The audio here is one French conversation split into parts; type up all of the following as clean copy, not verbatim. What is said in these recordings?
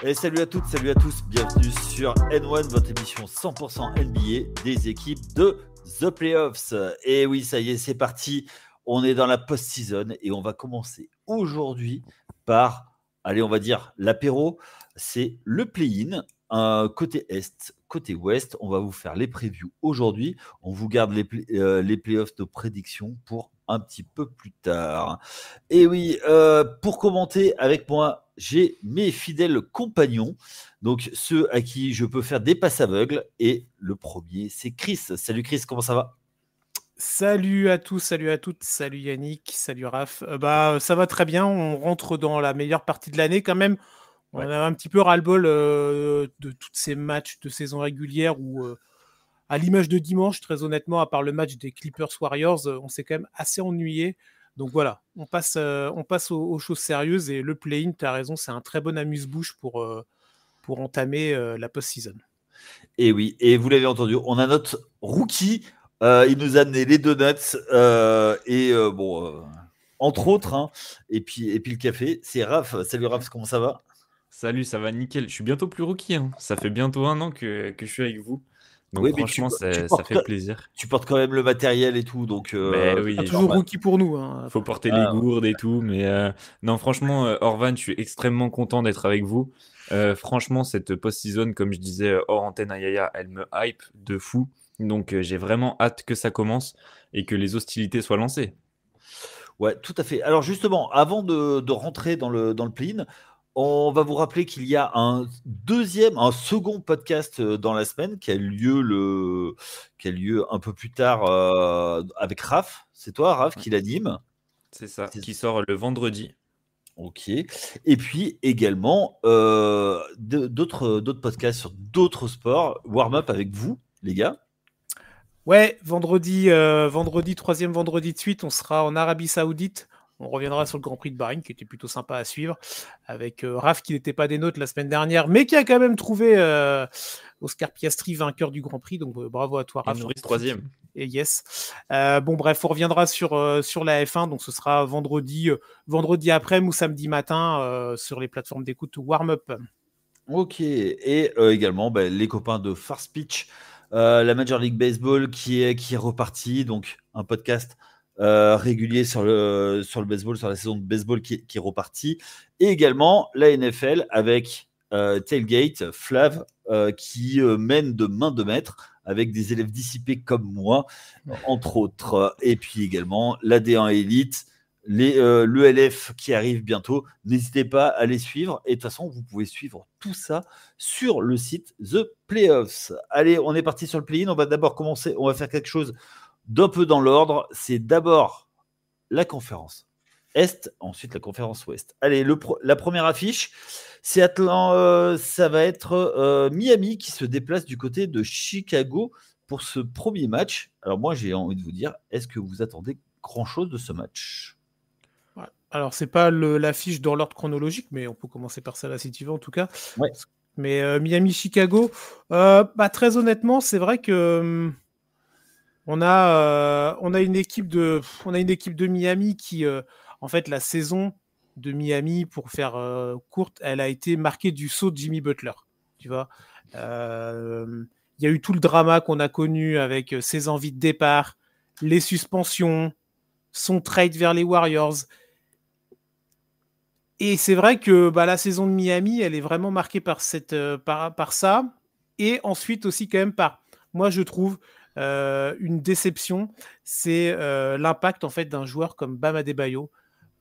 Et salut à toutes, salut à tous, bienvenue sur N1, votre émission 100% NBA des équipes de The Playoffs. Et oui, ça y est, c'est parti, on est dans la post-season et on va commencer aujourd'hui par, allez, on va dire l'apéro, c'est le play-in, côté Est, côté Ouest, on va vous faire les previews aujourd'hui, on vous garde les playoffs de prédiction pour un petit peu plus tard. Et oui, pour commenter avec moi, j'ai mes fidèles compagnons, donc ceux à qui je peux faire des passes aveugles. Et le premier, c'est Chris. Salut Chris, comment ça va? Salut à tous, salut à toutes, salut Yannick, salut Raph. Ça va très bien, on rentre dans la meilleure partie de l'année quand même. On Ouais. a un petit peu ras-le-bol de tous ces matchs de saison régulière où, à l'image de dimanche, très honnêtement, à part le match des Clippers-Warriors, on s'est quand même assez ennuyé. Donc voilà, on passe aux choses sérieuses et le play-in, tu as raison, c'est un très bon amuse-bouche pour entamer la post-season. Et oui, et vous l'avez entendu, on a notre rookie. Il nous a amené les donuts entre autres, hein, et puis le café. C'est Raph. Salut Raph, comment ça va? Salut, ça va nickel. Je suis bientôt plus rookie, hein. Ça fait bientôt 1 an que je suis avec vous. Donc Oui, mais franchement, ça portes, fait plaisir. tu portes quand même le matériel et tout, donc Ben Ah, oui, c'est toujours normal. rookie pour nous, hein. faut porter les Ah, gourdes et tout. Mais non, franchement, Orvan, je suis extrêmement content d'être avec vous. Franchement, cette post-season, comme je disais hors antenne à Yaya, elle me hype de fou. Donc j'ai vraiment hâte que ça commence et que les hostilités soient lancées. ouais, tout à fait. Alors justement, avant de rentrer dans le play-in, on va vous rappeler qu'il y a un second podcast dans la semaine qui a lieu un peu plus tard avec Raph. C'est toi, Raph, Ouais, qui l'anime. c'est ça, C'est- qui sort le vendredi. Ok. Et puis également d'autres podcasts sur d'autres sports. Warm-up avec vous, les gars. Ouais, troisième vendredi de suite, on sera en Arabie Saoudite. On reviendra sur le Grand Prix de Bahreïn, qui était plutôt sympa à suivre, avec Raph, qui n'était pas des nôtres la semaine dernière, mais qui a quand même trouvé Oscar Piastri vainqueur du Grand Prix. Donc bravo à toi, Et Raph. Norris troisième. Et yes. Bon, bref, on reviendra sur la F1. Donc ce sera vendredi après-midi ou samedi matin sur les plateformes d'écoute Warm-up. Ok, et également les copains de Far Pitch, la Major League Baseball qui est reparti, donc un podcast régulier sur le baseball, sur la saison de baseball qui est reparti, et également la NFL avec Tailgate, Flav, qui mène de main de maître avec des élèves dissipés comme moi, entre autres, et puis également la D1 Elite, l'ELF qui arrive bientôt. N'hésitez pas à les suivre. Et de toute façon, vous pouvez suivre tout ça sur le site The Playoffs. Allez, on est parti sur le play-in. On va d'abord commencer. On va faire quelque chose d'un peu dans l'ordre. C'est d'abord la conférence Est, ensuite la conférence Ouest. Allez, la première affiche, c'est ça va être Miami qui se déplace du côté de Chicago pour ce premier match. Alors moi, j'ai envie de vous dire, est-ce que vous attendez grand-chose de ce match? Ouais. Alors, c'est pas l'affiche dans l'ordre chronologique, mais on peut commencer par celle-là si tu veux, en tout cas. Ouais. Mais Miami-Chicago, très honnêtement, c'est vrai que on a une équipe de Miami qui, en fait, la saison de Miami, pour faire courte, elle a été marquée du saut de Jimmy Butler. Tu vois, il y a eu tout le drama qu'on a connu avec ses envies de départ, les suspensions, son trade vers les Warriors. Et c'est vrai que la saison de Miami, elle est vraiment marquée par par ça. Et ensuite aussi quand même par, moi je trouve, une déception, c'est l'impact en fait d'un joueur comme Bam Adebayo.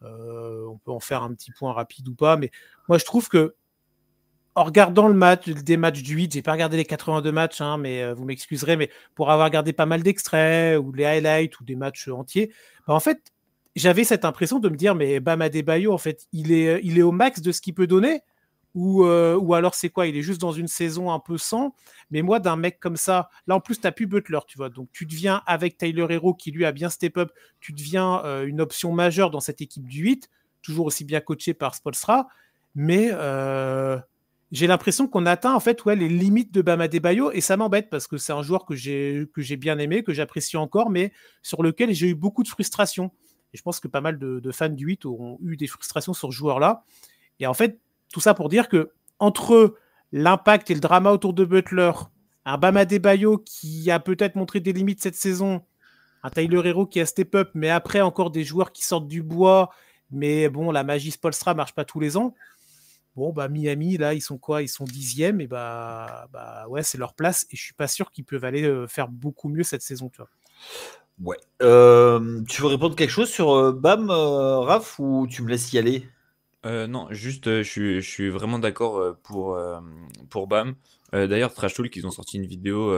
On peut en faire un petit point rapide ou pas, mais moi je trouve que en regardant des matchs du 8, j'ai pas regardé les 82 matchs, hein, mais vous m'excuserez, mais pour avoir regardé pas mal d'extraits ou les highlights ou des matchs entiers, en fait, j'avais cette impression de me dire, mais Bam Adebayo, en fait, il est au max de ce qu'il peut donner, ou alors c'est quoi? Il est juste dans une saison un peu sans. Mais moi, d'un mec comme ça, là en plus, t'as plus Butler, tu vois, donc tu deviens avec Tyler Hero qui lui a bien step up, tu deviens une option majeure dans cette équipe du 8, toujours aussi bien coaché par Spoelstra, mais j'ai l'impression qu'on atteint en fait les limites de Bam Adebayo et ça m'embête parce que c'est un joueur que j'ai bien aimé, que j'apprécie encore, mais sur lequel j'ai eu beaucoup de frustration. Et je pense que pas mal de fans du 8 ont eu des frustrations sur ce joueur-là. Et en fait, tout ça pour dire que entre l'impact et le drama autour de Butler, un Bam Adebayo qui a peut-être montré des limites cette saison, un Tyler Hero qui a step up, mais après encore des joueurs qui sortent du bois, mais bon, la magie Spoelstra marche pas tous les ans. Bon, bah Miami, là, ils sont quoi? Ils sont 10e, et bah ouais, c'est leur place, et je suis pas sûr qu'ils peuvent aller faire beaucoup mieux cette saison, tu vois. Ouais. Tu veux répondre quelque chose sur Bam, Raph, ou tu me laisses y aller? Non, juste, je suis vraiment d'accord pour Bam. D'ailleurs, Trash Talk, ils ont sorti une vidéo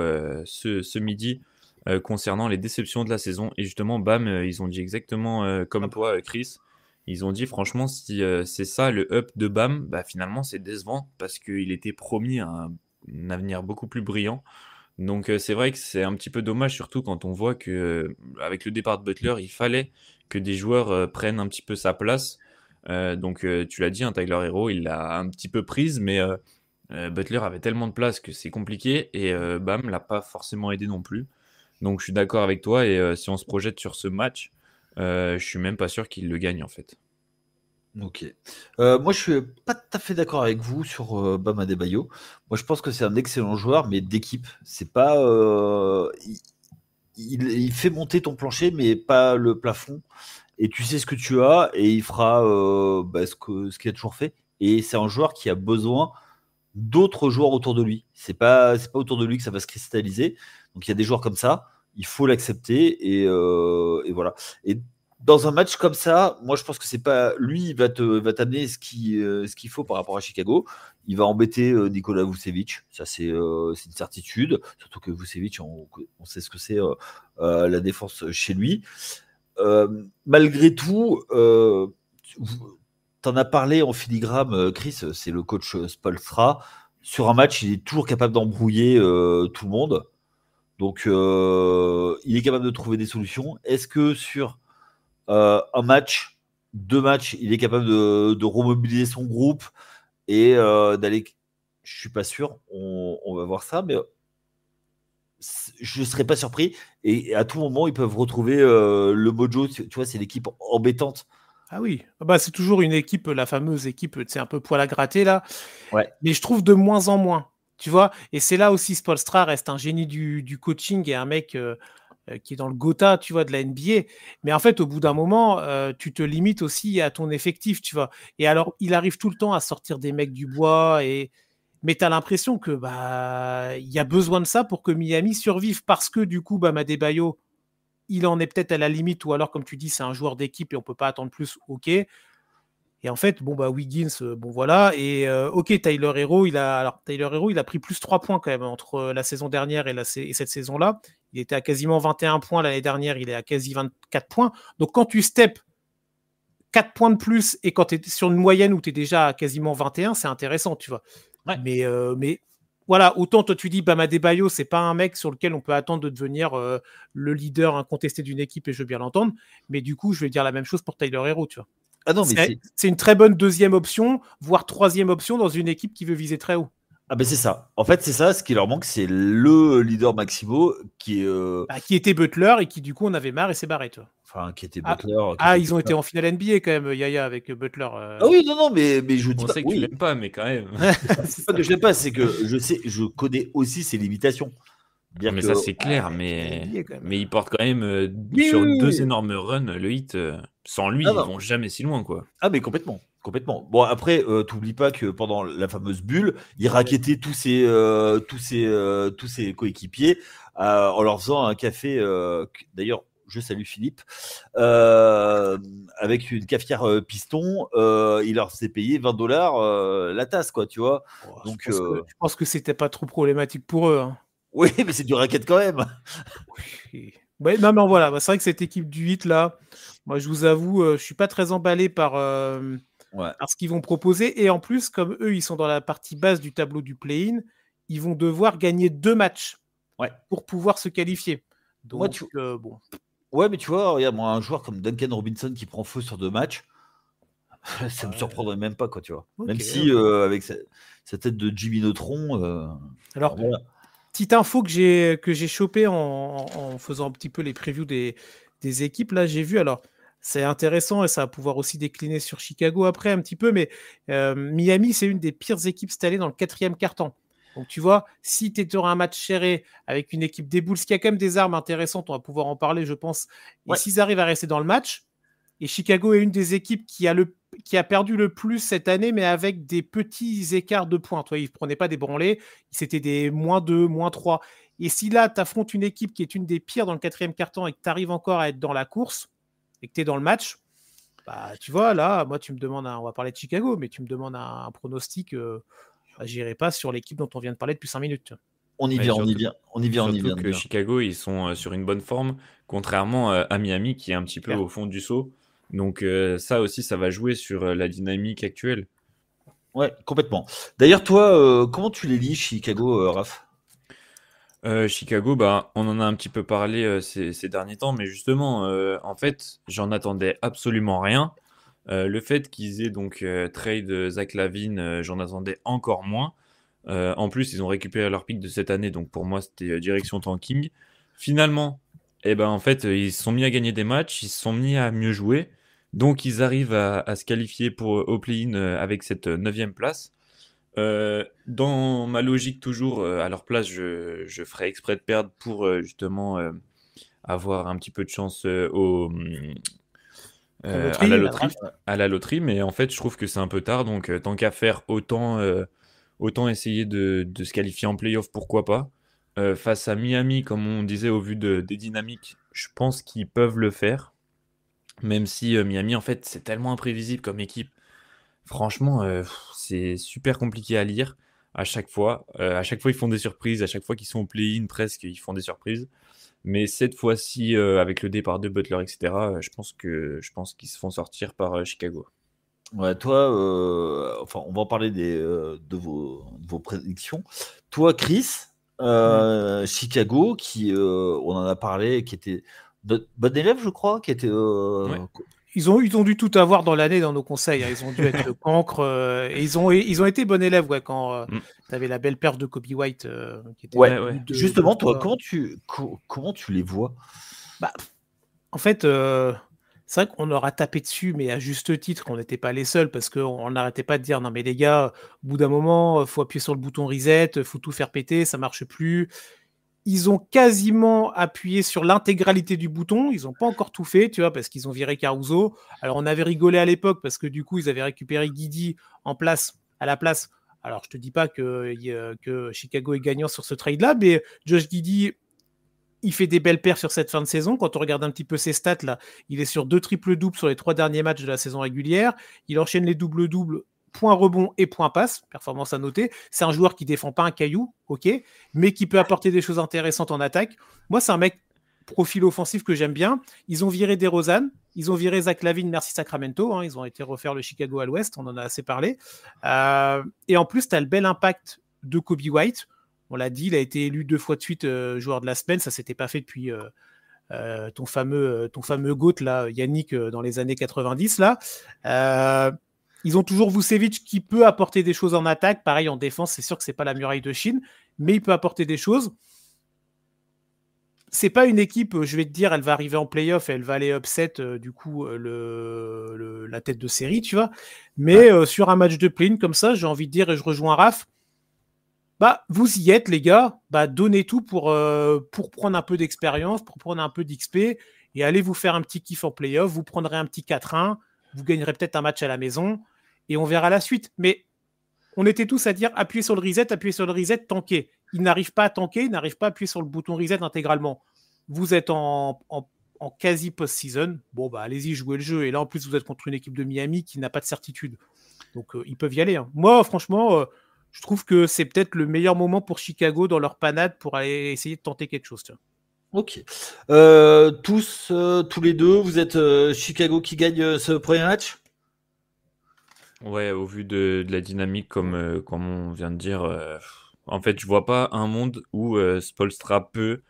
ce midi concernant les déceptions de la saison. Et justement, Bam, ils ont dit exactement comme toi, Chris. Ils ont dit, franchement, si c'est ça le up de Bam, bah, finalement, c'est décevant parce qu'il était promis un avenir beaucoup plus brillant. Donc, c'est vrai que c'est un petit peu dommage, surtout quand on voit que avec le départ de Butler, il fallait que des joueurs prennent un petit peu sa place. Donc, tu l'as dit, un Tyler Hero, il l'a un petit peu prise, mais Butler avait tellement de place que c'est compliqué et Bam l'a pas forcément aidé non plus. Donc, je suis d'accord avec toi et si on se projette sur ce match, je suis même pas sûr qu'il le gagne en fait. Ok. Moi, je suis pas tout à fait d'accord avec vous sur Bam Adebayo. Moi, je pense que c'est un excellent joueur, mais d'équipe. C'est pas. Il fait monter ton plancher, mais pas le plafond. Et tu sais ce que tu as, et il fera ce qu'il a toujours fait. Et c'est un joueur qui a besoin d'autres joueurs autour de lui. C'est pas autour de lui que ça va se cristalliser. Donc il y a des joueurs comme ça, il faut l'accepter et voilà. Et dans un match comme ça, moi je pense que c'est pas lui, il va t'amener ce qu'il faut par rapport à Chicago. Il va embêter Nikola Vucevic, ça c'est une certitude. Surtout que Vucevic, on sait ce que c'est la défense chez lui. Malgré tout, t'en as parlé en filigrane, Chris, c'est le coach Spoelstra. Sur un match, il est toujours capable d'embrouiller tout le monde. Donc, il est capable de trouver des solutions. Est-ce que sur un match, deux matchs, il est capable de remobiliser son groupe et d'aller. Je suis pas sûr. On va voir ça, mais je ne serais pas surpris. Et à tout moment, ils peuvent retrouver le mojo. Tu vois, c'est l'équipe embêtante. Ah oui, bah, c'est toujours une équipe, la fameuse équipe, c'est un peu poil à gratter là. Ouais. Mais je trouve de moins en moins, tu vois. Et c'est là aussi, Spoelstra reste un génie du coaching et un mec qui est dans le Gotha, tu vois, de la NBA. Mais en fait, au bout d'un moment, tu te limites aussi à ton effectif, tu vois. Et alors, il arrive tout le temps à sortir des mecs du bois mais tu as l'impression que bah il y a besoin de ça pour que Miami survive parce que du coup, Bam Adebayo, il en est peut-être à la limite, ou alors, comme tu dis, c'est un joueur d'équipe et on peut pas attendre plus, ok. Et en fait, bon, bah, Wiggins, bon, voilà. Et ok, Tyler Hero, il a pris plus 3 points quand même entre la saison dernière et cette saison-là. Il était à quasiment 21 points l'année dernière, il est à quasi 24 points. Donc, quand tu steps 4 points de plus et quand tu es sur une moyenne où tu es déjà à quasiment 21, c'est intéressant, tu vois. Ouais. Mais voilà, autant toi tu dis Bam Adebayo, c'est pas un mec sur lequel on peut attendre de devenir le leader incontesté d'une équipe, et je veux bien l'entendre. Mais du coup, je vais dire la même chose pour Tyler Hero, tu vois. Ah non, mais c'est une très bonne deuxième option, voire troisième option dans une équipe qui veut viser très haut. Ah ben c'est ça. En fait, c'est ça. Ce qui leur manque, c'est le leader Maximo qui est. Qui était Butler et qui du coup on avait marre et s'est barré, tu vois. Enfin, qui était Butler. Ils ont été en finale NBA quand même, Yaya, avec Butler. Ah oui, non, mais je dis On pas. sait que tu l'aimes pas, mais quand même. C'est pas que je l'aime pas, c'est que je connais aussi ses limitations. Dire Mais que ça, c'est clair, NBA, mais il porte quand même Oui, sur oui, deux oui. énormes runs le hit. Sans lui, Ah ils non. vont jamais si loin, quoi. Ah mais complètement, complètement. Bon après, t'oublies pas que pendant la fameuse bulle, il rackettait tous ses coéquipiers en leur faisant un café. D'ailleurs, je salue Philippe avec une cafetière piston. Il leur faisait payer $20 la tasse, quoi, tu vois. Oh, Donc je pense que c'était pas trop problématique pour eux, hein. oui, mais c'est du racket quand même. Oui. Ouais, non, mais voilà, c'est vrai que cette équipe du 8 là, moi je vous avoue, je suis pas très emballé par Ouais. ce qu'ils vont proposer. Et en plus, comme eux, ils sont dans la partie basse du tableau du play-in, ils vont devoir gagner 2 matchs Ouais. pour pouvoir se qualifier. Donc, Moi, bon. Ouais, mais tu vois, regarde, moi, un joueur comme Duncan Robinson qui prend feu sur 2 matchs, ça me surprendrait même pas, quoi, tu vois. Ok, Même si, ok. avec sa tête de Jimmy Neutron, Alors, voilà. petite info que j'ai chopé en faisant un petit peu les previews des équipes, là, j'ai vu, alors, c'est intéressant et ça va pouvoir aussi décliner sur Chicago après un petit peu, mais Miami, c'est une des pires équipes cette année dans le 4e quart-temps. Donc tu vois, si tu auras un match serré avec une équipe des Bulls qui a quand même des armes intéressantes, on va pouvoir en parler, je pense, et s'ils arrivent à rester dans le match, et Chicago est une des équipes qui a perdu le plus cette année, mais avec des petits écarts de points. Toi, ils ne prenaient pas des branlés, c'était des -2, -3. Et si là, tu affrontes une équipe qui est une des pires dans le 4e quart-temps et que tu arrives encore à être dans la course et que tu es dans le match, bah, tu vois, là, moi, tu me demandes, on va parler de Chicago, mais tu me demandes un pronostic, j'irai pas sur l'équipe dont on vient de parler depuis 5 minutes. On y vient. Surtout que Chicago, ils sont sur une bonne forme, contrairement à Miami qui est un petit peu au fond du seau. Donc ça aussi, ça va jouer sur la dynamique actuelle. Ouais, complètement. D'ailleurs, toi, comment tu les lis, Chicago, Raph? Chicago, bah, on en a un petit peu parlé ces derniers temps, mais justement, en fait, j'en attendais absolument rien. Le fait qu'ils aient donc trade Zach LaVine, j'en attendais encore moins. En plus, ils ont récupéré leur pick de cette année, donc pour moi, c'était direction tanking. Finalement, en fait, ils se sont mis à gagner des matchs, ils se sont mis à mieux jouer, donc ils arrivent à se qualifier au play-in avec cette 9e place. Dans ma logique toujours, à leur place, je ferais exprès de perdre pour justement avoir un petit peu de chance à la loterie, mais en fait, je trouve que c'est un peu tard, donc tant qu'à faire, autant essayer de se qualifier en playoff, pourquoi pas. Face à Miami, comme on disait, au vu des dynamiques, je pense qu'ils peuvent le faire, même si Miami, en fait, c'est tellement imprévisible comme équipe. Franchement, c'est super compliqué à lire à chaque fois. À chaque fois, ils font des surprises. À chaque fois qu'ils sont au play-in, presque, ils font des surprises. Mais cette fois-ci, avec le départ de Butler, etc., je pense qu'ils se font sortir par Chicago. Ouais, toi, on va en parler de vos prédictions. Toi, Chris, Chicago, qui, on en a parlé, qui était bon élève, je crois, qui était. Ouais. Ils ont dû tout avoir dans l'année dans nos conseils. Ils ont dû être cancre. Et ils ont été bons élèves quand tu avais la belle perche de Kobe White. Qui était Justement, toi, comment tu les vois? Bah, en fait, c'est vrai qu'on leur a tapé dessus, mais à juste titre, on n'était pas les seuls parce qu'on n'arrêtait pas de dire non, mais les gars, au bout d'un moment, il faut appuyer sur le bouton reset, il faut tout faire péter, ça ne marche plus. Ils ont quasiment appuyé sur l'intégralité du bouton. Ils n'ont pas encore tout fait, tu vois, parce qu'ils ont viré Caruso. Alors, on avait rigolé à l'époque parce que du coup, ils avaient récupéré Giddey à la place. Alors, je ne te dis pas que Chicago est gagnant sur ce trade-là, mais Josh Giddey, il fait des belles perfs sur cette fin de saison. Quand on regarde un petit peu ses stats, là, il est sur 2 triples-doubles sur les 3 derniers matchs de la saison régulière. Il enchaîne les doubles-doubles, points rebond et points passe, performance à noter. C'est un joueur qui défend pas un caillou, ok, mais qui peut apporter des choses intéressantes en attaque. Moi, c'est un mec profil offensif que j'aime bien. Ils ont viré DeRozan, ils ont viré Zach LaVine, merci Sacramento. Ils ont été refaire le Chicago à l'ouest, on en a assez parlé. Et en plus, tu as le bel impact de Kobe White. On l'a dit, il a été élu 2 fois de suite joueur de la semaine. Ça s'était pas fait depuis ton fameux GOAT, là, Yannick, dans les années 90. Là. Ils ont toujours Vucevic qui peut apporter des choses en attaque. Pareil, en défense, c'est sûr que c'est pas la muraille de Chine, mais il peut apporter des choses. C'est pas une équipe, je vais te dire, elle va arriver en playoff, elle va aller upset du coup la tête de série, tu vois. Mais sur un match de play-in comme ça, j'ai envie de dire, et je rejoins Raph, bah, vous y êtes, les gars. Bah, donnez tout pour prendre un peu d'expérience, pour prendre un peu d'XP et allez vous faire un petit kiff en playoff. Vous prendrez un petit 4-1, vous gagnerez peut-être un match à la maison et on verra la suite. Mais on était tous à dire appuyez sur le reset, tanker. Ils n'arrivent pas à tanker, ils n'arrivent pas à appuyer sur le bouton reset intégralement. Vous êtes en quasi post-season. Bon, bah, allez-y, jouez le jeu. Et là, en plus, vous êtes contre une équipe de Miami qui n'a pas de certitude. Donc, ils peuvent y aller. Moi, franchement, je trouve que c'est peut-être le meilleur moment pour Chicago dans leur panade pour aller essayer de tenter quelque chose. Tiens. Ok. Tous les deux, vous êtes Chicago qui gagne ce premier match? Ouais, au vu de la dynamique, comme on vient de dire, en fait, je vois pas un monde où Spoelstra peut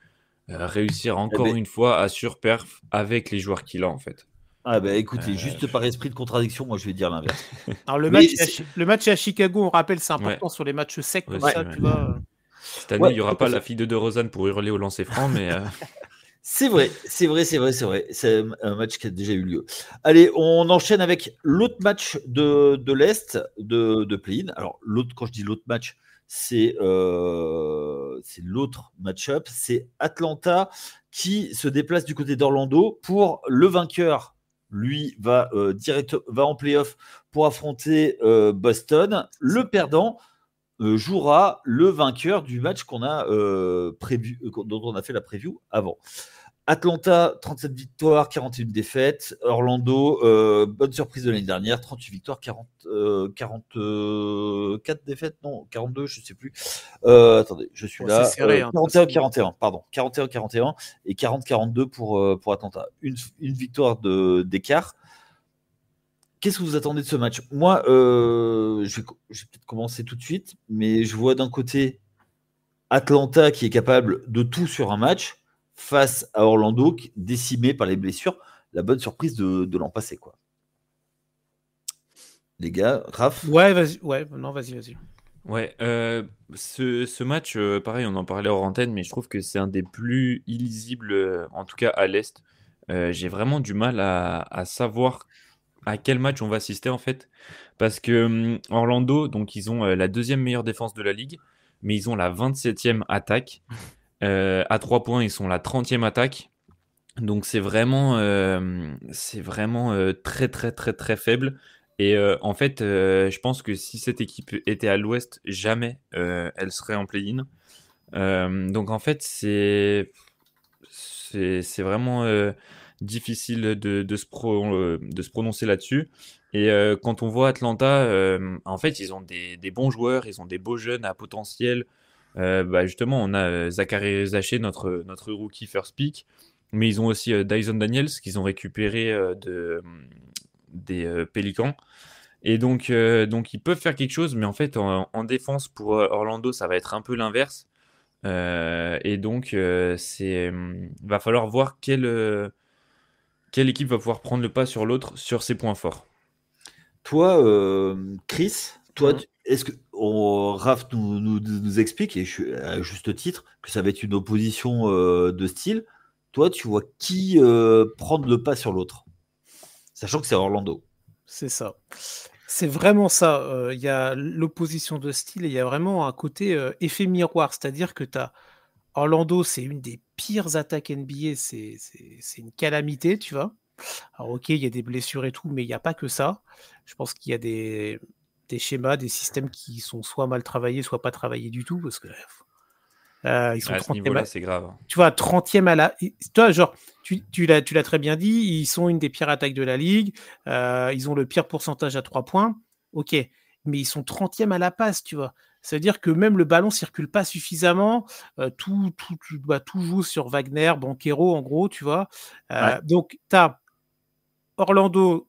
réussir encore une fois à surperf avec les joueurs qu'il a, en fait. Ah bah écoutez, juste par esprit de contradiction, moi je vais dire l'inverse. Alors le match est à Chicago, on rappelle, c'est important sur les matchs secs comme ça, tu vois. Cette année, il n'y aura pas la fille de DeRozan pour hurler au lancer franc, mais... C'est vrai. C'est un match qui a déjà eu lieu. Allez, on enchaîne avec l'autre match de l'Est de play-in. Alors, quand je dis l'autre match, c'est l'autre match-up. C'est Atlanta qui se déplace du côté d'Orlando pour le vainqueur. Lui va en play-off pour affronter Boston. Le perdant jouera le vainqueur du match qu'on a prévu, dont on a fait la preview avant. Atlanta, 37 victoires, 41 défaites. Orlando, bonne surprise de l'année dernière, 38 victoires, 44 défaites, non, 42, je ne sais plus. Attendez, je suis là. C'est serré, 41-41, pardon. 41-41 et 40-42 pour Atlanta. Une victoire d'écart. Qu'est-ce que vous attendez de ce match? Moi, je vais peut-être commencer tout de suite, mais je vois d'un côté Atlanta qui est capable de tout sur un match face à Orlando décimé par les blessures. La bonne surprise de l'an passé, quoi. Les gars, Raph? Ouais, vas-y. Vas-y. Ouais, ce match, pareil, on en parlait hors antenne, mais je trouve que c'est un des plus illisibles, en tout cas à l'Est. J'ai vraiment du mal à savoir à quel match on va assister en fait. Parce que Orlando, donc ils ont la deuxième meilleure défense de la ligue, mais ils ont la 27e attaque. À 3 points, ils sont la 30e attaque. Donc c'est vraiment très très très très faible. Et en fait, je pense que si cette équipe était à l'ouest, jamais elle serait en play-in. Donc en fait, c'est vraiment difficile de se prononcer là-dessus. Et quand on voit Atlanta, en fait, ils ont des bons joueurs, ils ont des beaux jeunes à potentiel. Justement, on a Zachary Zaché, notre rookie first pick, mais ils ont aussi Dyson Daniels qu'ils ont récupéré des Pélicans. Et donc ils peuvent faire quelque chose, mais en fait, en défense pour Orlando, ça va être un peu l'inverse. Et donc, va falloir voir quelle équipe va pouvoir prendre le pas sur l'autre sur ses points forts. Toi, Chris, est-ce que Raph nous explique, et à juste titre, que ça va être une opposition de style. Toi, tu vois qui prendre le pas sur l'autre, sachant que c'est Orlando. C'est ça. C'est vraiment ça. Il y a l'opposition de style et il y a vraiment un côté effet miroir. C'est-à-dire que tu as Orlando, c'est une des pires attaques NBA. C'est une calamité, tu vois. Alors, ok, il y a des blessures et tout, mais il n'y a pas que ça. Je pense qu'il y a des schémas, des systèmes qui sont soit mal travaillés, soit pas travaillés du tout. Parce que ils sont À ce niveau-là, c'est grave. Tu vois, 30e à la. Toi, genre, tu l'as très bien dit, ils sont une des pires attaques de la ligue. Ils ont le pire pourcentage à 3 points. Ok, mais ils sont 30e à la passe, tu vois. Ça veut dire que même le ballon circule pas suffisamment. Tout joue sur Wagner, Banchero, en gros, tu vois. Donc, tu as Orlando,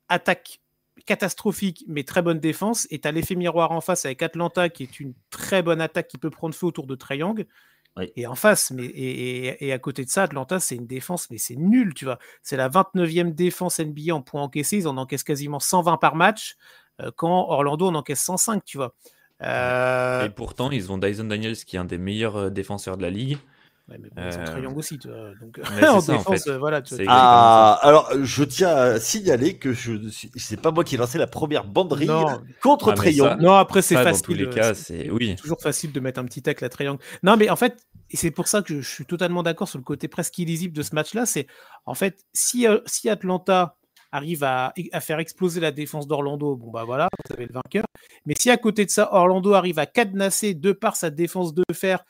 attaque catastrophique, mais très bonne défense. Et tu as l'effet miroir en face avec Atlanta, qui est une très bonne attaque qui peut prendre feu autour de Trae Young. Oui. Et en face, et à côté de ça, Atlanta, c'est une défense, mais c'est nul, tu vois. C'est la 29e défense NBA en points encaissés. Ils en encaissent quasiment 120 par match, quand Orlando en encaisse 105, tu vois. Et pourtant, ils ont Dyson Daniels, qui est un des meilleurs défenseurs de la ligue. Ouais, mais bon, ils ont Trae Young aussi, tu vois. Donc, en ça, défense, en fait. voilà. Tu vois. Alors, je tiens à signaler que c'est pas moi qui ai lancé la première banderie contre Trae Young. Non, après, c'est facile. Dans tous les cas, c'est toujours facile de mettre un petit tacle à Trae Young. Non, mais en fait, et c'est pour ça que je suis totalement d'accord sur le côté presque illisible de ce match-là. C'est en fait, si Atlanta arrive à faire exploser la défense d'Orlando, bon bah voilà, vous avez le vainqueur. Mais si à côté de ça, Orlando arrive à cadenasser de par sa défense de fer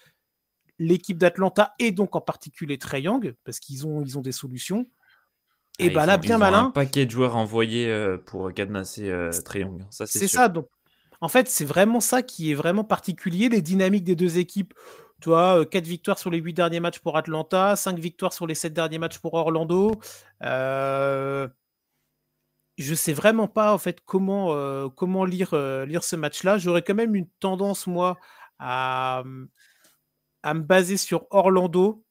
l'équipe d'Atlanta et donc en particulier Trae Young, parce qu'ils ont des solutions. Et bah là, bien malin. Un paquet de joueurs envoyés pour cadenasser Trae Young. Ça, c'est sûr. Ça. Donc, en fait, c'est vraiment ça qui est vraiment particulier, les dynamiques des deux équipes. Tu vois, 4 victoires sur les 8 derniers matchs pour Atlanta, 5 victoires sur les 7 derniers matchs pour Orlando. Je sais vraiment pas en fait comment lire ce match-là. J'aurais quand même une tendance, moi, à me baser sur Orlando.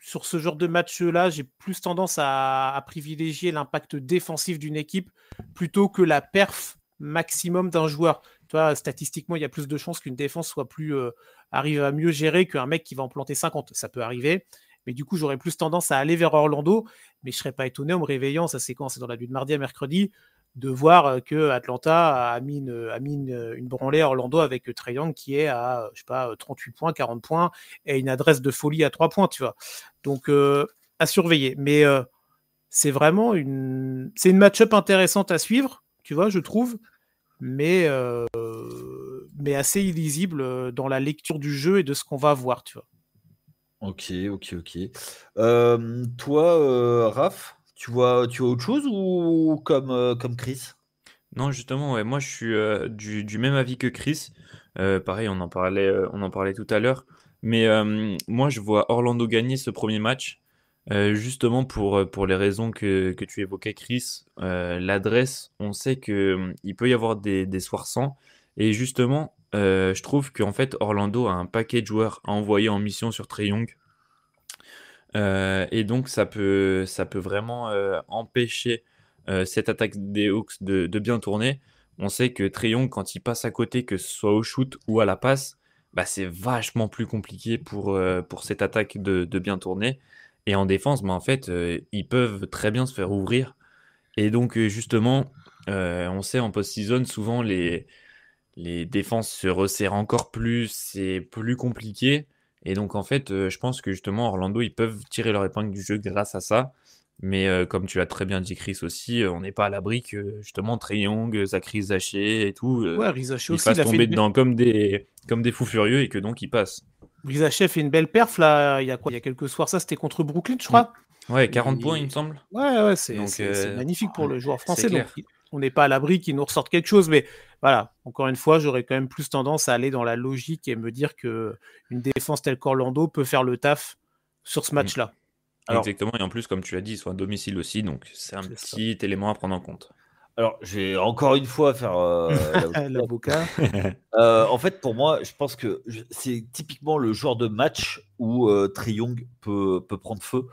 Sur ce genre de match-là, j'ai plus tendance à privilégier l'impact défensif d'une équipe plutôt que la perf maximum d'un joueur. Tu vois, statistiquement, il y a plus de chances qu'une défense arrive à mieux gérer qu'un mec qui va en planter 50. Ça peut arriver, mais du coup, j'aurais plus tendance à aller vers Orlando, mais je serais pas étonné en me réveillant, ça c'est quand? C'est dans la nuit de mardi à mercredi, de voir que Atlanta a mis une branlée à Orlando avec Trae Young qui est à, je sais pas, 38 points, 40 points, et une adresse de folie à 3 points, tu vois. Donc, à surveiller. Mais c'est vraiment une match-up intéressante à suivre, tu vois, je trouve, mais assez illisible dans la lecture du jeu et de ce qu'on va voir, tu vois. Ok. Toi, Raph, tu vois autre chose ou comme Chris? Non, justement, ouais, moi je suis du même avis que Chris. Pareil, on en parlait tout à l'heure. Mais moi, je vois Orlando gagner ce premier match, justement pour les raisons que tu évoquais, Chris. L'adresse, on sait que il peut y avoir des soirs sans. Et justement, je trouve qu'en fait, Orlando a un paquet de joueurs à envoyer en mission sur Trae Young. Et donc, ça peut vraiment empêcher cette attaque des Hawks de bien tourner. On sait que Trae Young, quand il passe à côté, que ce soit au shoot ou à la passe, bah, c'est vachement plus compliqué pour cette attaque de bien tourner. Et en défense, bah, en fait, ils peuvent très bien se faire ouvrir. Et donc, justement, on sait en post-season, souvent les défenses se resserrent encore plus, c'est plus compliqué. Et donc, en fait, je pense que justement, Orlando, ils peuvent tirer leur épingle du jeu grâce à ça. Mais comme tu l'as très bien dit, Chris aussi, on n'est pas à l'abri que justement Trae Young, Zachary Zaché et tout, Ouais, Rizaché ils aussi, fassent tomber dedans comme des fous furieux et que donc ils passent. Rizaché fait une belle perf là, il y a quoi? Il y a quelques soirs, ça c'était contre Brooklyn, je Mm. crois. Ouais, 40 points, il me semble. Ouais, Donc, c'est magnifique pour le joueur c'est français. Donc, clair. on n'est pas à l'abri qu'il nous ressorte quelque chose. Mais voilà, encore une fois, j'aurais quand même plus tendance à aller dans la logique et me dire que une défense telle qu'Orlando peut faire le taf sur ce Mm. match-là. Alors, Exactement. Et en plus, comme tu l'as dit, ils sont à domicile aussi. Donc, c'est un C'est ça. petit élément à prendre en compte. alors, je vais encore une fois faire L'avocat. En fait, pour moi, je pense que c'est typiquement le genre de match où Trae Young peut prendre feu.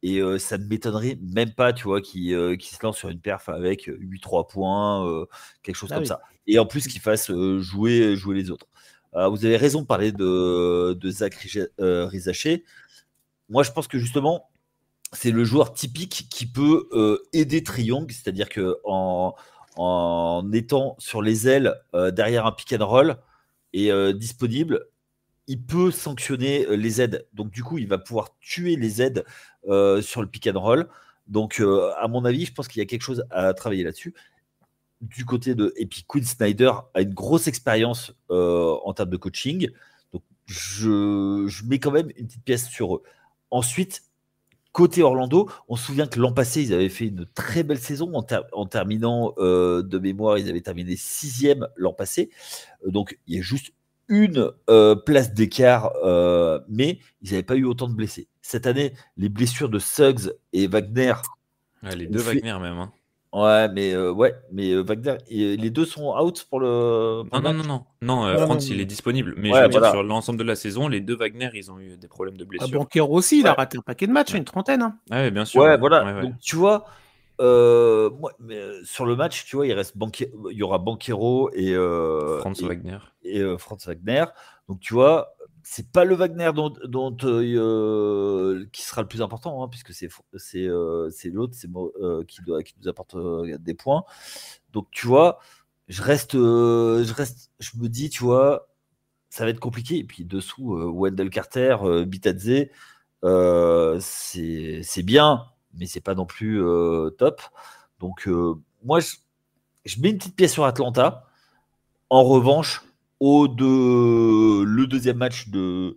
Et ça ne m'étonnerait même pas, tu vois, qu'il se lance sur une perf avec 8-3 points, quelque chose Ah comme oui. ça. Et en plus, qu'il fasse jouer les autres. Vous avez raison de parler de Zach Rizaché. Moi, je pense que justement, c'est le joueur typique qui peut aider Trae Young, c'est-à-dire que en étant sur les ailes derrière un pick and roll et disponible, il peut sanctionner les aides. Donc, du coup, il va pouvoir tuer les aides sur le pick and roll. Donc, à mon avis, je pense qu'il y a quelque chose à travailler là-dessus. Du côté de. Et puis, Quinn Snyder a une grosse expérience en termes de coaching. Donc, je mets quand même une petite pièce sur eux. Ensuite, côté Orlando, on se souvient que l'an passé, ils avaient fait une très belle saison en terminant de mémoire. Ils avaient terminé 6e l'an passé. Donc, il y a juste une place d'écart, mais ils n'avaient pas eu autant de blessés. Cette année, les blessures de Suggs et Wagner Ouais, les ont deux fait. Wagner même. Hein. Ouais, mais Wagner, les deux sont out pour le Non, non, match. non, non. Non, Non, Franz, il non. est disponible. Mais je Ouais, veux dire, voilà. sur l'ensemble de la saison, les deux Wagner, ils ont eu des problèmes de Ah, blessure. Banquero aussi, il a Ouais, raté un paquet de matchs, Ouais, une trentaine. Hein. ouais, bien sûr. ouais, Ouais, voilà. ouais, ouais. Donc, tu vois, sur le match, tu vois, il y aura Banquero Franz Wagner. Franz Wagner. Donc, tu vois, c'est pas le Wagner qui sera le plus important, hein, puisque c'est l'autre qui nous apporte des points. Donc, tu vois, je me dis, tu vois, ça va être compliqué. Et puis, dessous, Wendell Carter, Bitadze, c'est bien, mais c'est pas non plus top. Donc, moi, je mets une petite pièce sur Atlanta. En revanche, le deuxième match de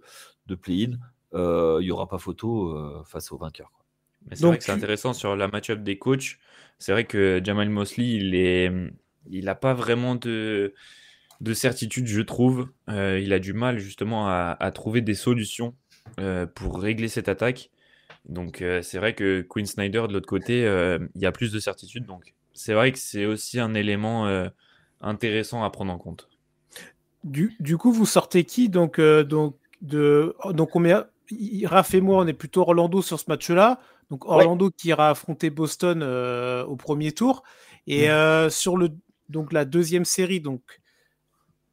play-in, il n'y aura pas photo face au vainqueur. Quoi. Mais c'est vrai Donc, que c'est intéressant sur la match-up des coachs. C'est vrai que Jamal Mosley, il a pas vraiment de certitude, je trouve. Il a du mal justement à trouver des solutions pour régler cette attaque. Donc c'est vrai que Quinn Snyder de l'autre côté, il y a plus de certitude. Donc c'est vrai que c'est aussi un élément intéressant à prendre en compte. du coup, vous sortez qui donc, Raph et moi, on est plutôt Orlando sur ce match-là. Donc Ouais. Orlando qui ira affronter Boston au premier tour. Et sur donc la deuxième série, donc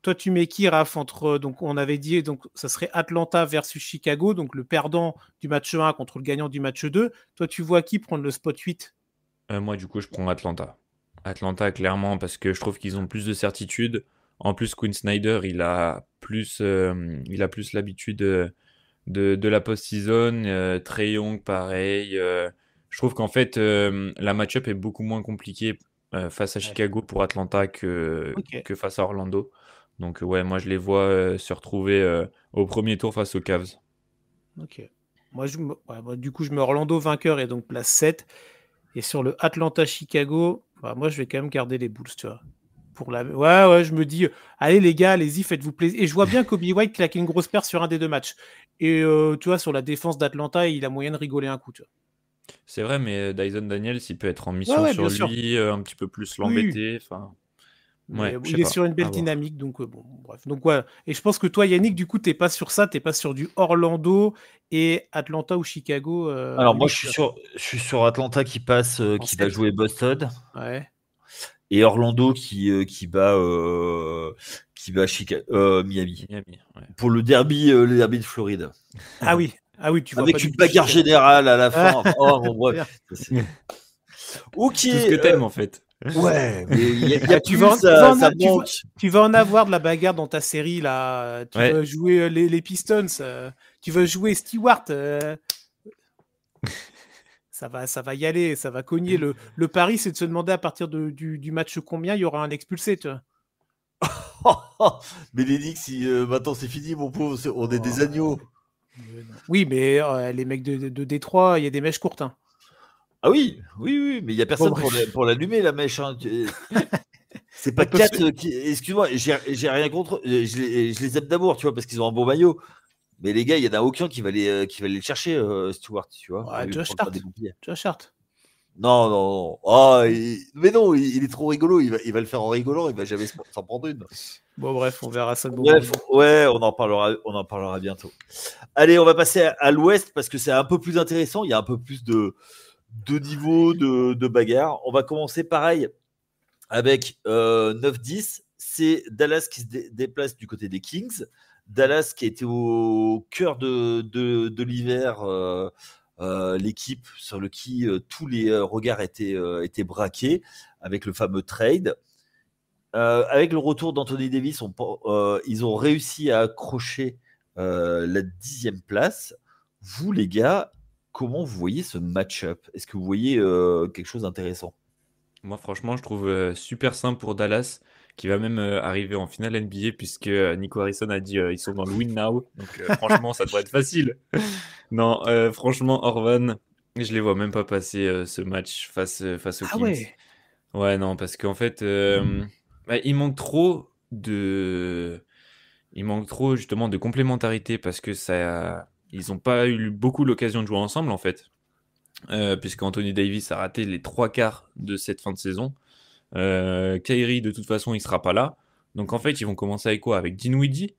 toi, tu mets qui, Raph, entre, donc on avait dit, donc ça serait Atlanta versus Chicago, donc le perdant du match 1 contre le gagnant du match 2. Toi, tu vois qui prendre le spot 8? Moi, du coup, je prends Atlanta. Atlanta, clairement, parce que je trouve qu'ils ont plus de certitude. En plus, Quinn Snyder, il a plus l'habitude de la post-season. Trae Young, pareil. Je trouve qu'en fait, la match-up est beaucoup moins compliquée face à Chicago pour Atlanta Ok. que face à Orlando. Donc, ouais, moi, je les vois se retrouver au premier tour face aux Cavs. Ok. Moi, du coup, je mets Orlando vainqueur et donc place 7. Et sur le Atlanta-Chicago, moi, je vais quand même garder les Bulls, tu vois. Ouais, je me dis, allez les gars, allez-y, faites-vous plaisir. Et je vois bien Kobe White claquer une grosse paire sur un des 2 matchs. Et tu vois, sur la défense d'Atlanta, il a moyen de rigoler un coup, tu vois. C'est vrai, mais Dyson Daniels, il peut être en Ouais, mission ouais, sur bien sûr. lui, un petit peu plus Oui. l'embêter. Enfin, Mais ouais, je sais il est pas. sur une À belle voir. dynamique, donc bon, bref. Donc voilà. Et je pense que toi, Yannick, du coup, t'es pas sur ça, t'es pas sur du Orlando et Atlanta ou Chicago Alors moi, 8, tu vois, je suis sur Atlanta qui passe, en qui va 7. jouer Boston, Ouais. et Orlando qui bat Miami Miami, ouais. pour le derby de Floride, Ah oui, tu vois pas avec du une tout bagarre Chicago. générale à la Ah, fin. Oh bon, bien. bref. Ok. Tout ce que t'aimes, en fait. Ouais, mais il y a Tu vas, plus, ça manque. tu vas en avoir de la bagarre dans ta série là. Tu Ouais, vas jouer les Pistons. Tu vas jouer Stewart. Ça va y aller. Ça va cogner. Le pari, c'est de se demander à partir du match combien il y aura un expulsé. Tu vois. Mais les Knicks, maintenant c'est fini, mon pauvre, on est Oh, des agneaux. non. Oui, mais les mecs de Détroit, il y a des mèches courtes. Hein. Ah oui, oui, oui, mais il y a Bon, personne bref. pour l'allumer, la mèche, hein. C'est pas Ils peuvent 4 se- qui. Excuse-moi, j'ai rien contre. Je les aime d'amour, tu vois, parce qu'ils ont un bon maillot. Mais les gars, il y en a aucun qui va aller le chercher, Stewart, tu vois, pour Ouais, lui Josh prendre un Hart. des boucliers. Josh Hart. Non, non, non. Oh, mais non, il est trop rigolo. Il va le faire en rigolant. Il va jamais s'en prendre une. Bon, bref, on verra ça le moment Bref, venu. ouais, on en parlera bientôt. Allez, on va passer à l'ouest parce que c'est un peu plus intéressant. Il y a un peu plus de niveau de bagarre. On va commencer pareil avec 9-10. C'est Dallas qui se déplace du côté des Kings. Dallas qui était au cœur de l'hiver, l'équipe sur le qui tous les regards étaient braqués avec le fameux trade. Avec le retour d'Anthony Davis, ils ont réussi à accrocher la 10e place. Vous, les gars, comment vous voyez ce match-up? Est-ce que vous voyez quelque chose d'intéressant? moi, franchement, je trouve super simple pour Dallas, qui va même arriver en finale NBA, puisque Nico Harrison a dit ils sont dans le win now. Donc, franchement, ça devrait être facile. Non, franchement, Orvan, je les vois même pas passer ce match face aux Ah Kings. ouais. Ouais, non, parce qu'en fait, bah, il manque trop justement de complémentarité parce que ils n'ont pas eu beaucoup l'occasion de jouer ensemble en fait, puisque Anthony Davis a raté les 3 quarts de cette fin de saison. Kyrie, de toute façon, il sera pas là. Donc en fait, ils vont commencer avec quoi? Avec Dinwiddie.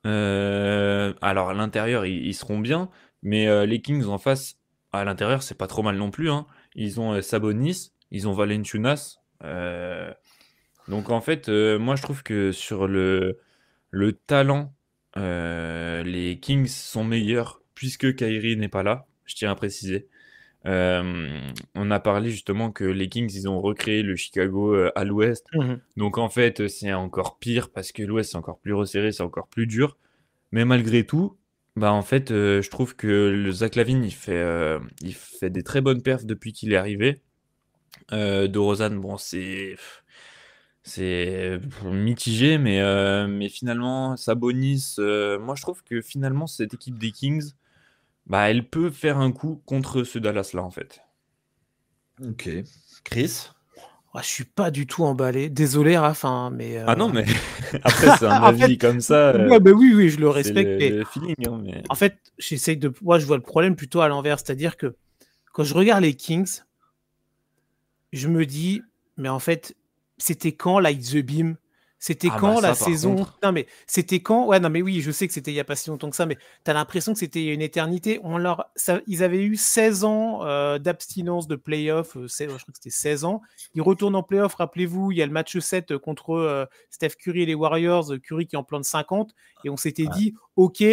Alors à l'intérieur, ils seront bien, mais les Kings en face, à l'intérieur, c'est pas trop mal non plus, hein. Ils ont Sabonis, ils ont Valanciunas. Donc en fait, moi je trouve que sur le talent, les Kings sont meilleurs puisque Kyrie n'est pas là, je tiens à préciser. On a parlé justement que les Kings, ils ont recréé le Chicago à l'ouest. Mhm. Donc en fait, c'est encore pire parce que l'ouest, c'est encore plus resserré, c'est encore plus dur. Mais malgré tout, bah en fait, je trouve que le Zach LaVine, il fait des très bonnes perfs depuis qu'il est arrivé. DeRozan, bon, c'est mitigé, mais finalement, Sabonis, moi je trouve que finalement, cette équipe des Kings, bah, elle peut faire un coup contre ce Dallas-là, en fait. Ok. Chris? Ouais, je suis pas du tout emballé. Désolé, Raph, hein, mais Ah non, mais après, c'est un en fait, avis comme ça, ouais, bah oui, oui, je le c'est respecte. Mais le feeling, hein, mais... en fait, moi, je vois le problème plutôt à l'envers, c'est-à-dire que quand je regarde les Kings, je me dis, mais en fait, c'était quand Light the Beam C'était Ah quand bah la ça, par saison? contre. Non, mais c'était quand? Ouais, non, mais oui, je sais que c'était il y a pas si longtemps que ça, mais tu as l'impression que c'était il y a une éternité. Ils avaient eu 16 ans d'abstinence de playoff. Je crois que c'était 16 ans. Ils retournent en playoff, rappelez-vous, il y a le match 7 contre Steph Curry et les Warriors. Curry qui en plante 50. Et on s'était dit, OK,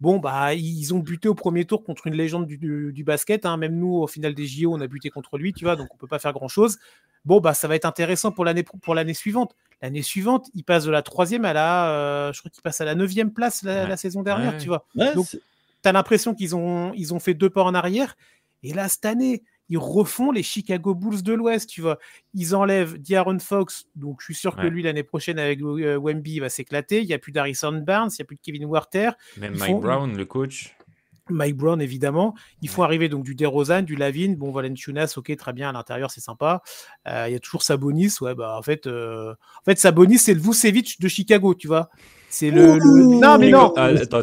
bon, bah, ils ont buté au premier tour contre une légende du basket. Hein. Même nous, au final des JO, on a buté contre lui, tu vois, donc on peut pas faire grand-chose. Bon, bah, ça va être intéressant pour l'année suivante. L'année suivante, il passe de la 3e à je crois qu'il passe à la 9e place la saison dernière, tu vois. Ouais, Donc, tu as l'impression qu'ils ont fait 2 pas en arrière. Et là, cette année, ils refont les Chicago Bulls de l'Ouest, tu vois. Ils enlèvent De'Aaron Fox, donc je suis sûr que lui, l'année prochaine, avec Wemby, il va s'éclater. Il n'y a plus d'Harrison Barnes, il n'y a plus de Kevin Huerter. Même Mike Brown, le coach. Mike Brown, évidemment. Ils font arriver donc du DeRozan, du Lavine. Bon, Valanciunas, ok, très bien, à l'intérieur, c'est sympa. Il y a toujours Sabonis. Ouais, bah, en fait, Sabonis, c'est le Vucevic de Chicago, tu vois. C'est Non, mais non. Attends.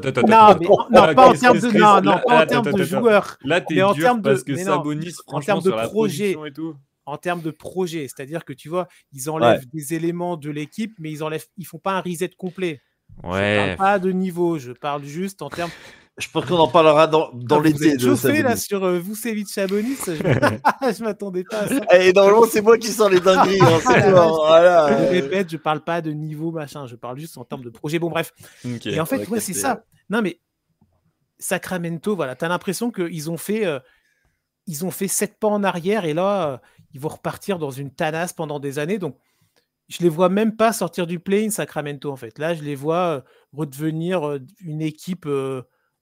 Non, pas en termes de, non, pas en termes de joueurs. Là, t'es mais dur parce que mais non, Sabonis, en termes franchement, de sur la projet. production et tout. En termes de projet, c'est-à-dire que tu vois, ils enlèvent des éléments de l'équipe, mais ils font pas un reset complet. Ouais. Je parle pas de niveau, je parle juste en termes. Je pense qu'on en parlera dans l'été. Vous êtes chauffé là sur Vucevic Sabonis. Je m'attendais pas à ça. Et normalement, c'est moi qui sors les dingueries. Voilà. Je répète, je parle pas de niveau machin, je parle juste en termes de projet. Bon, bref. Okay. Et en fait, c'est ça. Non, mais Sacramento, voilà, t'as l'impression qu'ils ont fait 7 pas en arrière et là, ils vont repartir dans une tanasse pendant des années. Donc, je les vois même pas sortir du play-in Sacramento, en fait. Là, je les vois redevenir une équipe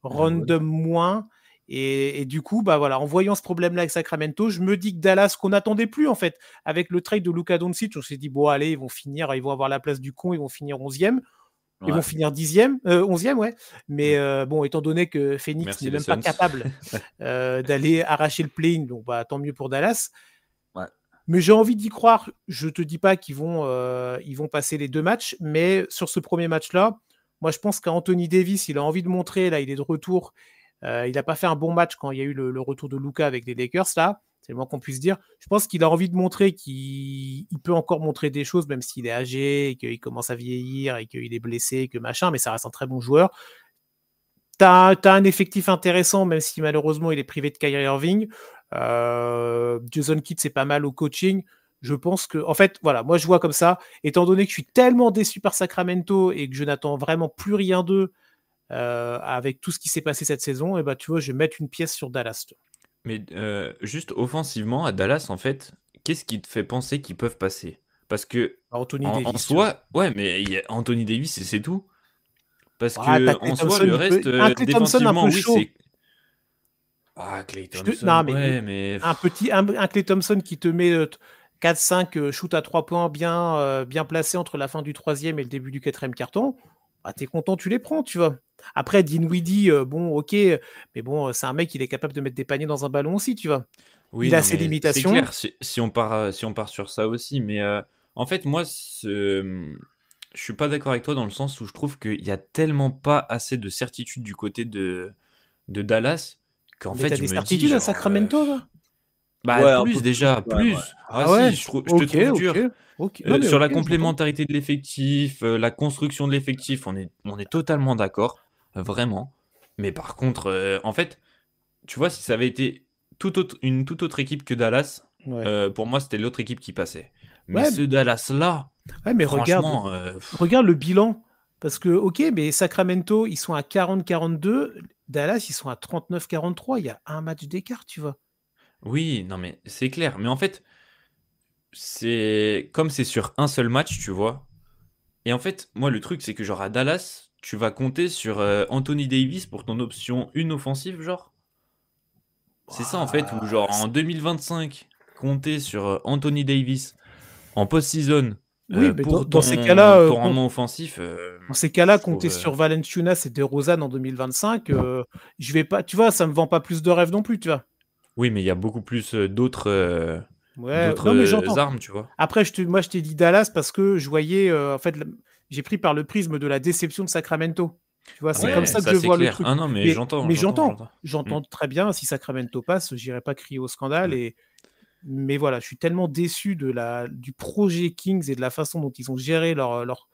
random moins. Et du coup, bah voilà, en voyant ce problème-là avec Sacramento, je me dis que Dallas, qu'on n'attendait plus, en fait, avec le trade de Luka Doncic, on s'est dit, bon, allez, ils vont avoir la place du con, ils vont finir 11e. Ils vont finir 10e, 11e, ouais. Mais bon, étant donné que Phoenix n'est même pas capable d'aller arracher le play-in, donc bah, tant mieux pour Dallas. Ouais. Mais j'ai envie d'y croire. Je te dis pas qu'ils vont passer les 2 matchs, mais sur ce premier match-là, moi je pense qu'Anthony Davis, il a envie de montrer, là il est de retour. Il n'a pas fait un bon match quand il y a eu le retour de Luka avec les Lakers, là. C'est le moins qu'on puisse dire. Je pense qu'il a envie de montrer qu'il peut encore montrer des choses, même s'il est âgé, et qu'il commence à vieillir, et qu'il est blessé, que machin, mais ça reste un très bon joueur. T'as un effectif intéressant, même si malheureusement il est privé de Kyrie Irving. Jason Kidd, c'est pas mal au coaching. Je pense que, en fait, voilà, moi je vois comme ça. Étant donné que je suis tellement déçu par Sacramento et que je n'attends vraiment plus rien d'eux avec tout ce qui s'est passé cette saison, et bah tu vois, je vais mettre une pièce sur Dallas. Mais juste offensivement, à Dallas, en fait, qu'est-ce qui te fait penser qu'ils peuvent passer? Parce que Anthony Davis, en soi, ouais, mais il y a Anthony Davis et c'est tout. Parce que en soi, le reste, défensivement, oui, c'est. Ah, Klay Thompson, non, mais ouais, mais. Un Klay Thompson qui te met 4-5 shoot à 3 points bien placés entre la fin du 3e et le début du 4e carton, bah, t'es content, tu les prends, tu vois. Après, Dinwiddie, bon, ok, mais bon, c'est un mec, il est capable de mettre des paniers dans un ballon aussi, tu vois. Oui, il a ses limitations. C'est clair, si on part sur ça aussi, mais en fait, moi, je suis pas d'accord avec toi dans le sens où je trouve qu'il y a tellement pas assez de certitude du côté de Dallas qu'en fait, t'as je des me certitudes dis, à Sacramento, là bah, plus déjà, plus. Ouais. Ah ouais, si, je te trouve dur. Non, sur la complémentarité de l'effectif, la construction de l'effectif, on est totalement d'accord, vraiment. Mais par contre, en fait, tu vois, si ça avait été une toute autre équipe que Dallas, pour moi, c'était l'autre équipe qui passait. Mais ce Dallas-là, mais franchement... regarde le bilan. Parce que, ok, mais Sacramento, ils sont à 40-42. Dallas, ils sont à 39-43. Il y a un match d'écart, tu vois. Oui, non, mais c'est clair. Mais en fait, comme c'est sur un seul match, tu vois. Et en fait, moi, le truc, c'est que genre à Dallas, tu vas compter sur Anthony Davis pour ton option 1 offensive, genre. C'est ça, en fait, où genre en 2025, compter sur Anthony Davis en post-season pour dans ces cas-là, ton rendement offensif. Dans ces cas-là, compter sur Valanciunas et DeRozan en 2025, je vais pas, tu vois, ça me vend pas plus de rêves non plus, tu vois. Oui, mais il y a beaucoup plus d'autres armes, tu vois. Après, moi, je t'ai dit Dallas parce que je voyais, en fait, j'ai pris par le prisme de la déception de Sacramento. Tu vois, c'est comme ça que je vois le truc. Ah non, mais j'entends très bien. Si Sacramento passe, j'irai pas crier au scandale. Mais voilà, je suis tellement déçu du projet Kings et de la façon dont ils ont géré leur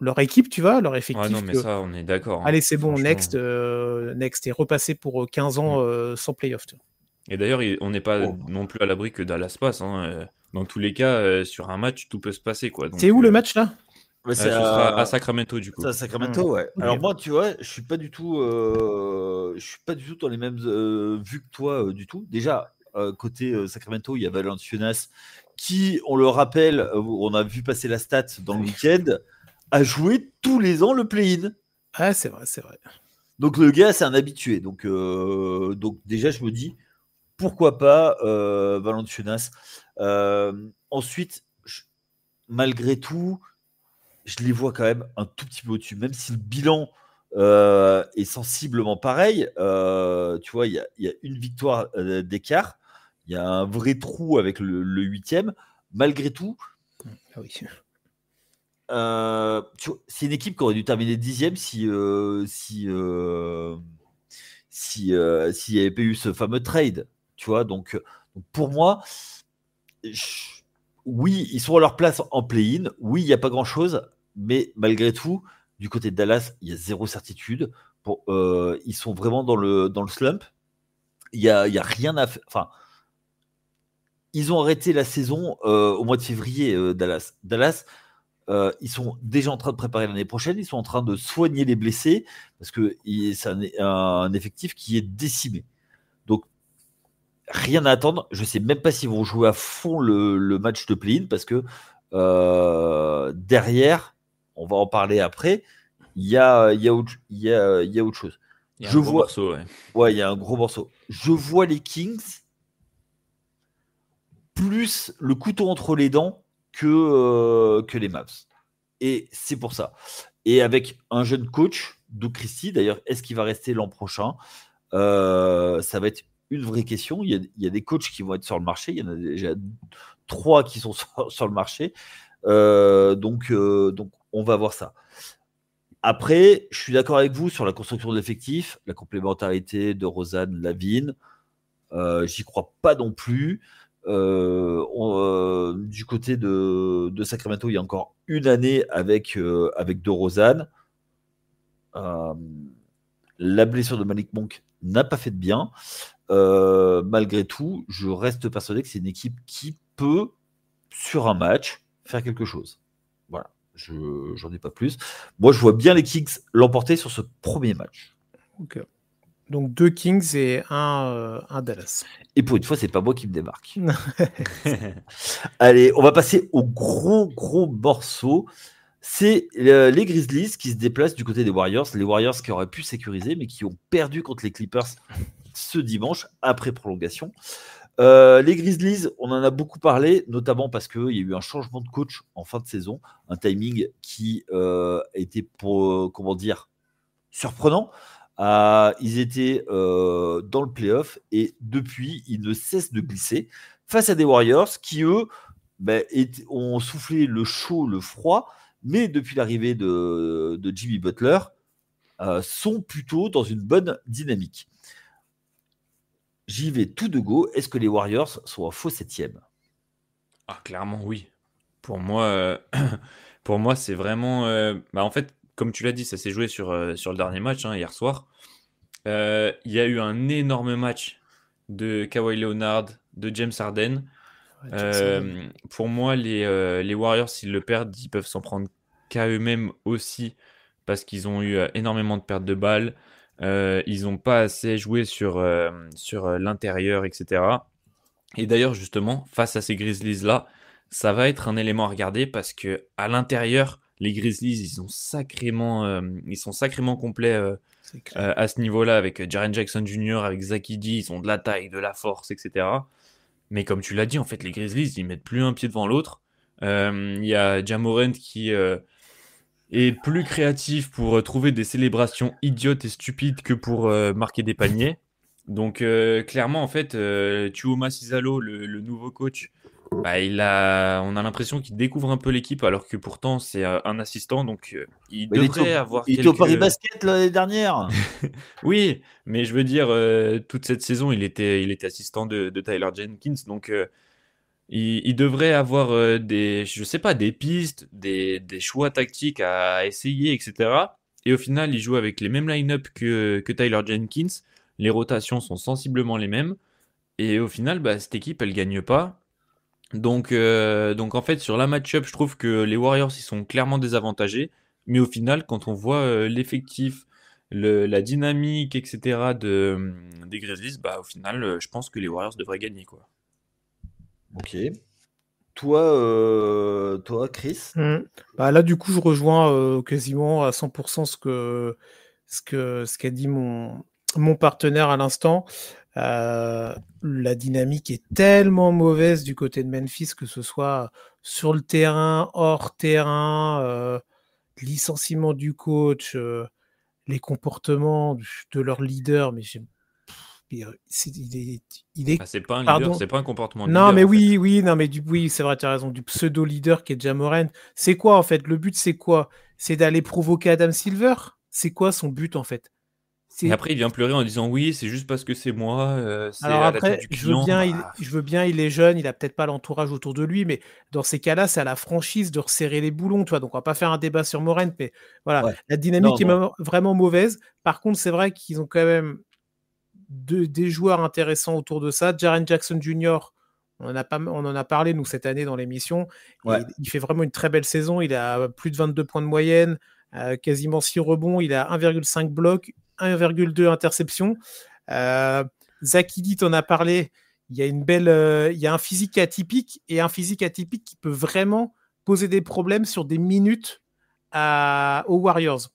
leur équipe, tu vois, leur effectif. Ouais, non, mais ça, on est d'accord. Allez, c'est bon, franchement. next, et repasser pour 15 ans sans playoff. Et d'ailleurs, on n'est pas non plus à l'abri que Dallas passe. Dans tous les cas, sur un match, tout peut se passer, quoi. Donc, c'est où le match là? Ouais, ce sera à Sacramento, du coup. C'est à Sacramento, ouais. Ok. Alors moi, tu vois, je suis pas du tout dans les mêmes vues que toi du tout. Déjà, côté Sacramento, il y a Valanciunas qui, on le rappelle, on a vu passer la stat dans le week-end, a joué tous les ans le play-in. Ah, c'est vrai. Donc le gars, c'est un habitué. Donc déjà, je me dis, pourquoi pas Valanciunas. Ensuite, malgré tout, je les vois quand même un tout petit peu au-dessus, même si le bilan est sensiblement pareil. Tu vois, il y a une victoire d'écart, il y a un vrai trou avec le 8e. Malgré tout, Ah oui. c'est une équipe qui aurait dû terminer 10e s'il n'y avait pas eu ce fameux trade. Tu vois, donc pour moi, oui, ils sont à leur place en play-in. Oui, il n'y a pas grand-chose. Mais malgré tout, du côté de Dallas, il y a zéro certitude. Ils sont vraiment dans le slump. Il y a rien à faire. Enfin, ils ont arrêté la saison au mois de février, Dallas. Dallas, ils sont déjà en train de préparer l'année prochaine. Ils sont en train de soigner les blessés parce que c'est un effectif qui est décimé. Donc, rien à attendre. Je ne sais même pas s'ils vont jouer à fond le match de play-in parce que derrière, on va en parler après, il y a autre chose. Il y a un gros morceau, ouais. Ouais, il y a un gros morceau. Je vois les Kings plus le couteau entre les dents que les Mavs. Et c'est pour ça. Et avec un jeune coach, Doug Christie, d'ailleurs, est-ce qu'il va rester l'an prochain? Ça va être une vraie question. Il y a des coachs qui vont être sur le marché. Il y en a déjà 3 qui sont sur le marché. Donc, on va voir ça. Après, je suis d'accord avec vous sur la construction de l'effectif, la complémentarité de Rosanne, Lavine. J'y crois pas non plus. Du côté de Sacramento, il y a encore une année avec De Rosanne. La blessure de Malik Monk n'a pas fait de bien. Malgré tout, je reste persuadé que c'est une équipe qui peut, sur un match, faire quelque chose. Voilà, j'en ai pas plus. Moi, je vois bien les Kings l'emporter sur ce premier match. Okay. Donc 2 Kings et un Dallas. Et pour une fois, c'est pas moi qui me démarque. Allez, on va passer au gros morceau. C'est les Grizzlies qui se déplacent du côté des Warriors. Les Warriors qui auraient pu sécuriser, mais qui ont perdu contre les Clippers ce dimanche, après prolongation. Les Grizzlies, on en a beaucoup parlé, notamment parce qu'il y a eu un changement de coach en fin de saison, un timing qui était, surprenant. Ils étaient dans le playoff et depuis, ils ne cessent de glisser face à des Warriors qui, eux, ont soufflé le chaud, le froid, mais depuis l'arrivée de Jimmy Butler, sont plutôt dans une bonne dynamique. J'y vais tout de go. Est-ce que les Warriors sont un faux 7e? Ah, clairement, oui. Pour moi, c'est vraiment... en fait, comme tu l'as dit, ça s'est joué sur le dernier match, hier soir. Il y a eu un énorme match de Kawhi Leonard, de James Harden. Pour moi, les Warriors, s'ils le perdent, ils peuvent s'en prendre qu'à eux-mêmes aussi, parce qu'ils ont eu énormément de pertes de balles. Ils n'ont pas assez joué sur l'intérieur, etc. Et d'ailleurs, justement, face à ces Grizzlies-là, ça va être un élément à regarder parce que à l'intérieur, les Grizzlies, ils sont sacrément complets à ce niveau-là, avec Jaren Jackson Jr., avec Zach Edey, ils ont de la taille, de la force, etc. Mais comme tu l'as dit, en fait, les Grizzlies, ils mettent plus un pied devant l'autre. Il y a Ja Morant qui est plus créatif pour trouver des célébrations idiotes et stupides que pour marquer des paniers. Donc clairement, en fait, Chuma Cizalo, le nouveau coach, on a l'impression qu'il découvre un peu l'équipe, alors que pourtant c'est un assistant, donc il devrait avoir Il était au Paris Basket l'année dernière. Oui, mais je veux dire, toute cette saison, il était assistant de Tyler Jenkins, donc Il devrait avoir je sais pas, des pistes, des choix tactiques à essayer, etc. Et au final, il joue avec les mêmes line-up que Tyler Jenkins. Les rotations sont sensiblement les mêmes. Et au final, bah, cette équipe, elle gagne pas. Donc en fait, sur la match-up, je trouve que les Warriors, ils sont clairement désavantagés. Mais au final, quand on voit l'effectif, la dynamique, etc. des Grizzlies, bah, au final, je pense que les Warriors devraient gagner, quoi. Ok. Toi, Chris? Bah là, du coup, je rejoins quasiment à 100% ce qu'a dit mon partenaire à l'instant. La dynamique est tellement mauvaise du côté de Memphis, que ce soit sur le terrain, hors terrain, licenciement du coach, les comportements de leur leader. Mais il est, Bah, c'est pas un leader, pardon. c'est pas un comportement de Non, leader mais en fait. oui, non, mais oui, c'est vrai, tu as raison, du pseudo-leader qui est Ja Morant. C'est quoi, en fait? Le but, c'est quoi? C'est d'aller provoquer Adam Silver? C'est quoi son but, en fait? Et C'est après, il vient pleurer en disant oui, c'est juste parce que c'est moi, c'est Alors à la tête après, du client. Bah, je veux bien, il est jeune, il a peut-être pas l'entourage autour de lui, mais dans ces cas-là, c'est à la franchise de resserrer les boulons, tu vois. Donc on va pas faire un débat sur Morant, mais voilà, Ouais. la Non, dynamique est non. vraiment mauvaise. Par contre, c'est vrai qu'ils ont quand même des joueurs intéressants autour de ça. Jaren Jackson Jr., on en a parlé, nous, cette année dans l'émission, Ouais. et il fait vraiment une très belle saison. Il a plus de 22 points de moyenne, quasiment 6 rebonds, il a 1,5 blocs, 1,2 interceptions. Zach Edey, t'en as parlé, il y a il y a un physique atypique, et un physique atypique qui peut vraiment poser des problèmes sur des minutes aux Warriors.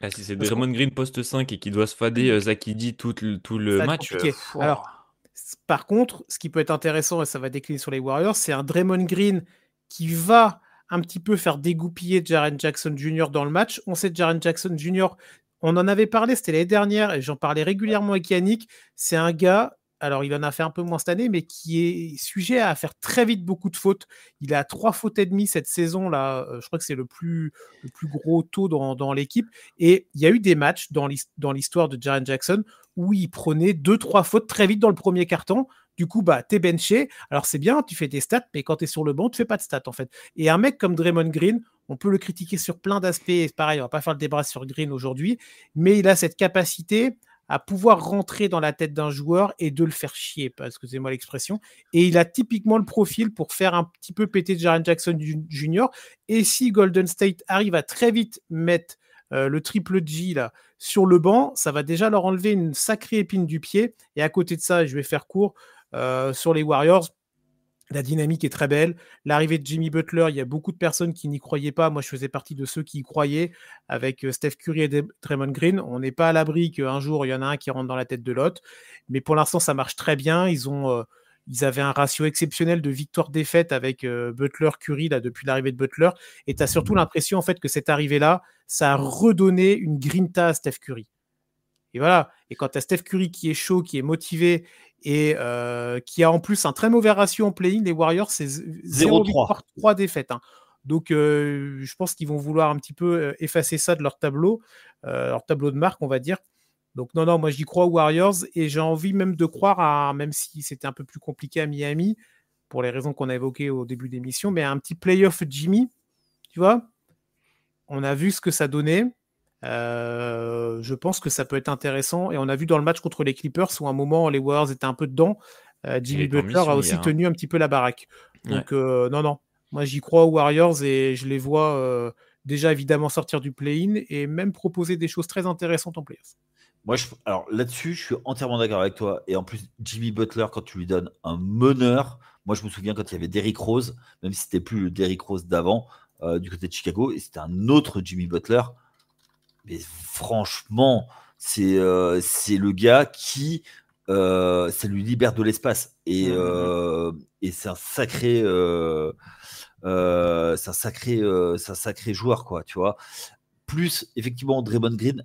là, si c'est Parce qu'on Draymond Green poste 5 et qui doit se fader Zach Edey tout le Ça va être match, compliqué. Alors, par contre, ce qui peut être intéressant, et ça va décliner sur les Warriors, c'est un Draymond Green qui va un petit peu faire dégoupiller Jaren Jackson Jr. dans le match. On sait que Jaren Jackson Jr., on en avait parlé, c'était l'année dernière, et j'en parlais régulièrement avec Yannick. C'est un gars, alors il en a fait un peu moins cette année, mais qui est sujet à faire très vite beaucoup de fautes. Il a 3 fautes et demie cette saison-là. Je crois que c'est le plus gros taux dans l'équipe. Et il y a eu des matchs dans l'histoire de Jaren Jackson où il prenait 2-3 fautes très vite dans le premier carton. Du coup, bah, t'es benché. Alors, c'est bien, tu fais des stats, mais quand t'es sur le banc, tu fais pas de stats, en fait. Et un mec comme Draymond Green, on peut le critiquer sur plein d'aspects. Et pareil, on va pas faire le débat sur Green aujourd'hui, mais il a cette capacité à pouvoir rentrer dans la tête d'un joueur et de le faire chier, excusez-moi l'expression. Et il a typiquement le profil pour faire un petit peu péter Jaren Jackson Jr. Et si Golden State arrive à très vite mettre le triple G là, sur le banc, ça va déjà leur enlever une sacrée épine du pied. Et à côté de ça, je vais faire court sur les Warriors. La dynamique est très belle. L'arrivée de Jimmy Butler, il y a beaucoup de personnes qui n'y croyaient pas. Moi, je faisais partie de ceux qui y croyaient avec Steph Curry et Draymond Green. On n'est pas à l'abri qu'un jour, il y en a un qui rentre dans la tête de l'autre. Mais pour l'instant, ça marche très bien. Ils avaient un ratio exceptionnel de victoire-défaite avec Butler-Curry là, depuis l'arrivée de Butler. Et tu as surtout l'impression en fait, que cette arrivée-là, ça a redonné une grinta à Steph Curry. Et voilà. Et quand tu as Steph Curry qui est chaud, qui est motivé et qui a en plus un très mauvais ratio en play-in, les Warriors, c'est 0 victoire, 3 défaites. Hein. Donc, je pense qu'ils vont vouloir un petit peu effacer ça de leur tableau de marque, on va dire. Donc, non, moi, j'y crois aux Warriors et j'ai envie même de croire, même si c'était un peu plus compliqué à Miami, pour les raisons qu'on a évoquées au début de l'émission, mais un petit playoff Jimmy, tu vois, on a vu ce que ça donnait. Je pense que ça peut être intéressant. Et on a vu dans le match contre les Clippers où à un moment les Warriors étaient un peu dedans. Jimmy Butler a aussi tenu un petit peu la baraque. Donc non, moi j'y crois aux Warriors et je les vois déjà évidemment sortir du play-in et même proposer des choses très intéressantes en play-off. Moi, alors là-dessus, je suis entièrement d'accord avec toi. Et en plus, Jimmy Butler, quand tu lui donnes un meneur, moi je me souviens quand il y avait Derrick Rose, même si c'était plus le Derrick Rose d'avant, du côté de Chicago, et c'était un autre Jimmy Butler. Mais franchement, c'est le gars qui ça lui libère de l'espace. Et c'est un sacré joueur, quoi, tu vois. Plus effectivement Draymond Green,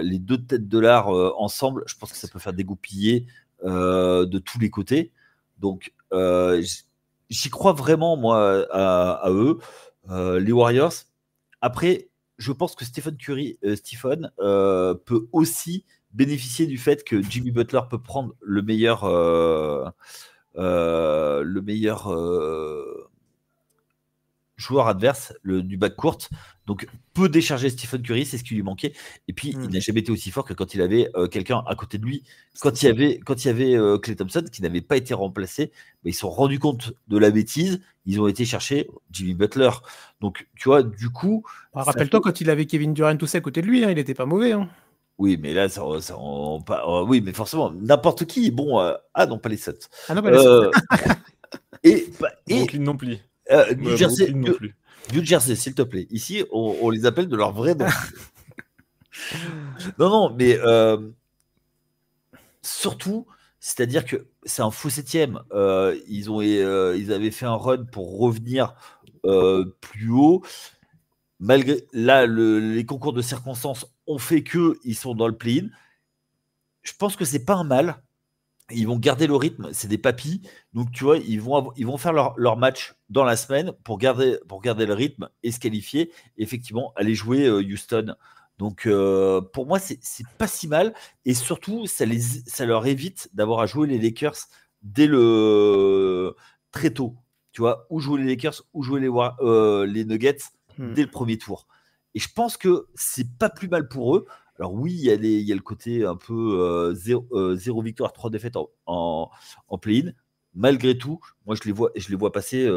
les deux têtes de l'art ensemble, je pense que ça peut faire dégoupiller de tous les côtés. Donc j'y crois vraiment moi à eux, les Warriors. Après, je pense que Stephen Curry, peut aussi bénéficier du fait que Jimmy Butler peut prendre le le meilleur joueur adverse du backcourt, donc peut décharger Stephen Curry, c'est ce qui lui manquait. Et puis il n'a jamais été aussi fort que quand il avait quelqu'un à côté de lui. Quand il y avait Klay Thompson qui n'avait pas été remplacé, ils se sont rendus compte de la bêtise, ils ont été chercher Jimmy Butler. Donc tu vois, du coup, rappelle-toi quand il avait Kevin Durant tout ça à côté de lui, il n'était pas mauvais. Oui, mais là, oui, mais forcément, n'importe qui. Bon, non, pas les Suns. Ah non, pas les Suns. Et Brooklyn non plus. New Jersey, s'il te plaît. Ici, on les appelle de leur vrai nom. non, mais surtout, c'est-à-dire que c'est un faux septième. Ils avaient fait un run pour revenir plus haut. Malgré là, les concours de circonstances ont fait qu'ils sont dans le play-in. Je pense que c'est pas un mal. Ils vont garder le rythme, c'est des papis. Donc, tu vois, ils vont faire leur match dans la semaine pour garder le rythme et se qualifier. Et effectivement, aller jouer Houston. Donc, pour moi, c'est pas si mal. Et surtout, ça leur évite d'avoir à jouer les Lakers très tôt. Tu vois, ou jouer les Lakers, ou jouer les Nuggets dès le premier tour. Et je pense que c'est pas plus mal pour eux. Alors oui, il y a le côté un peu 0 victoire, 3 défaites en play-in. Malgré tout, moi je les vois passer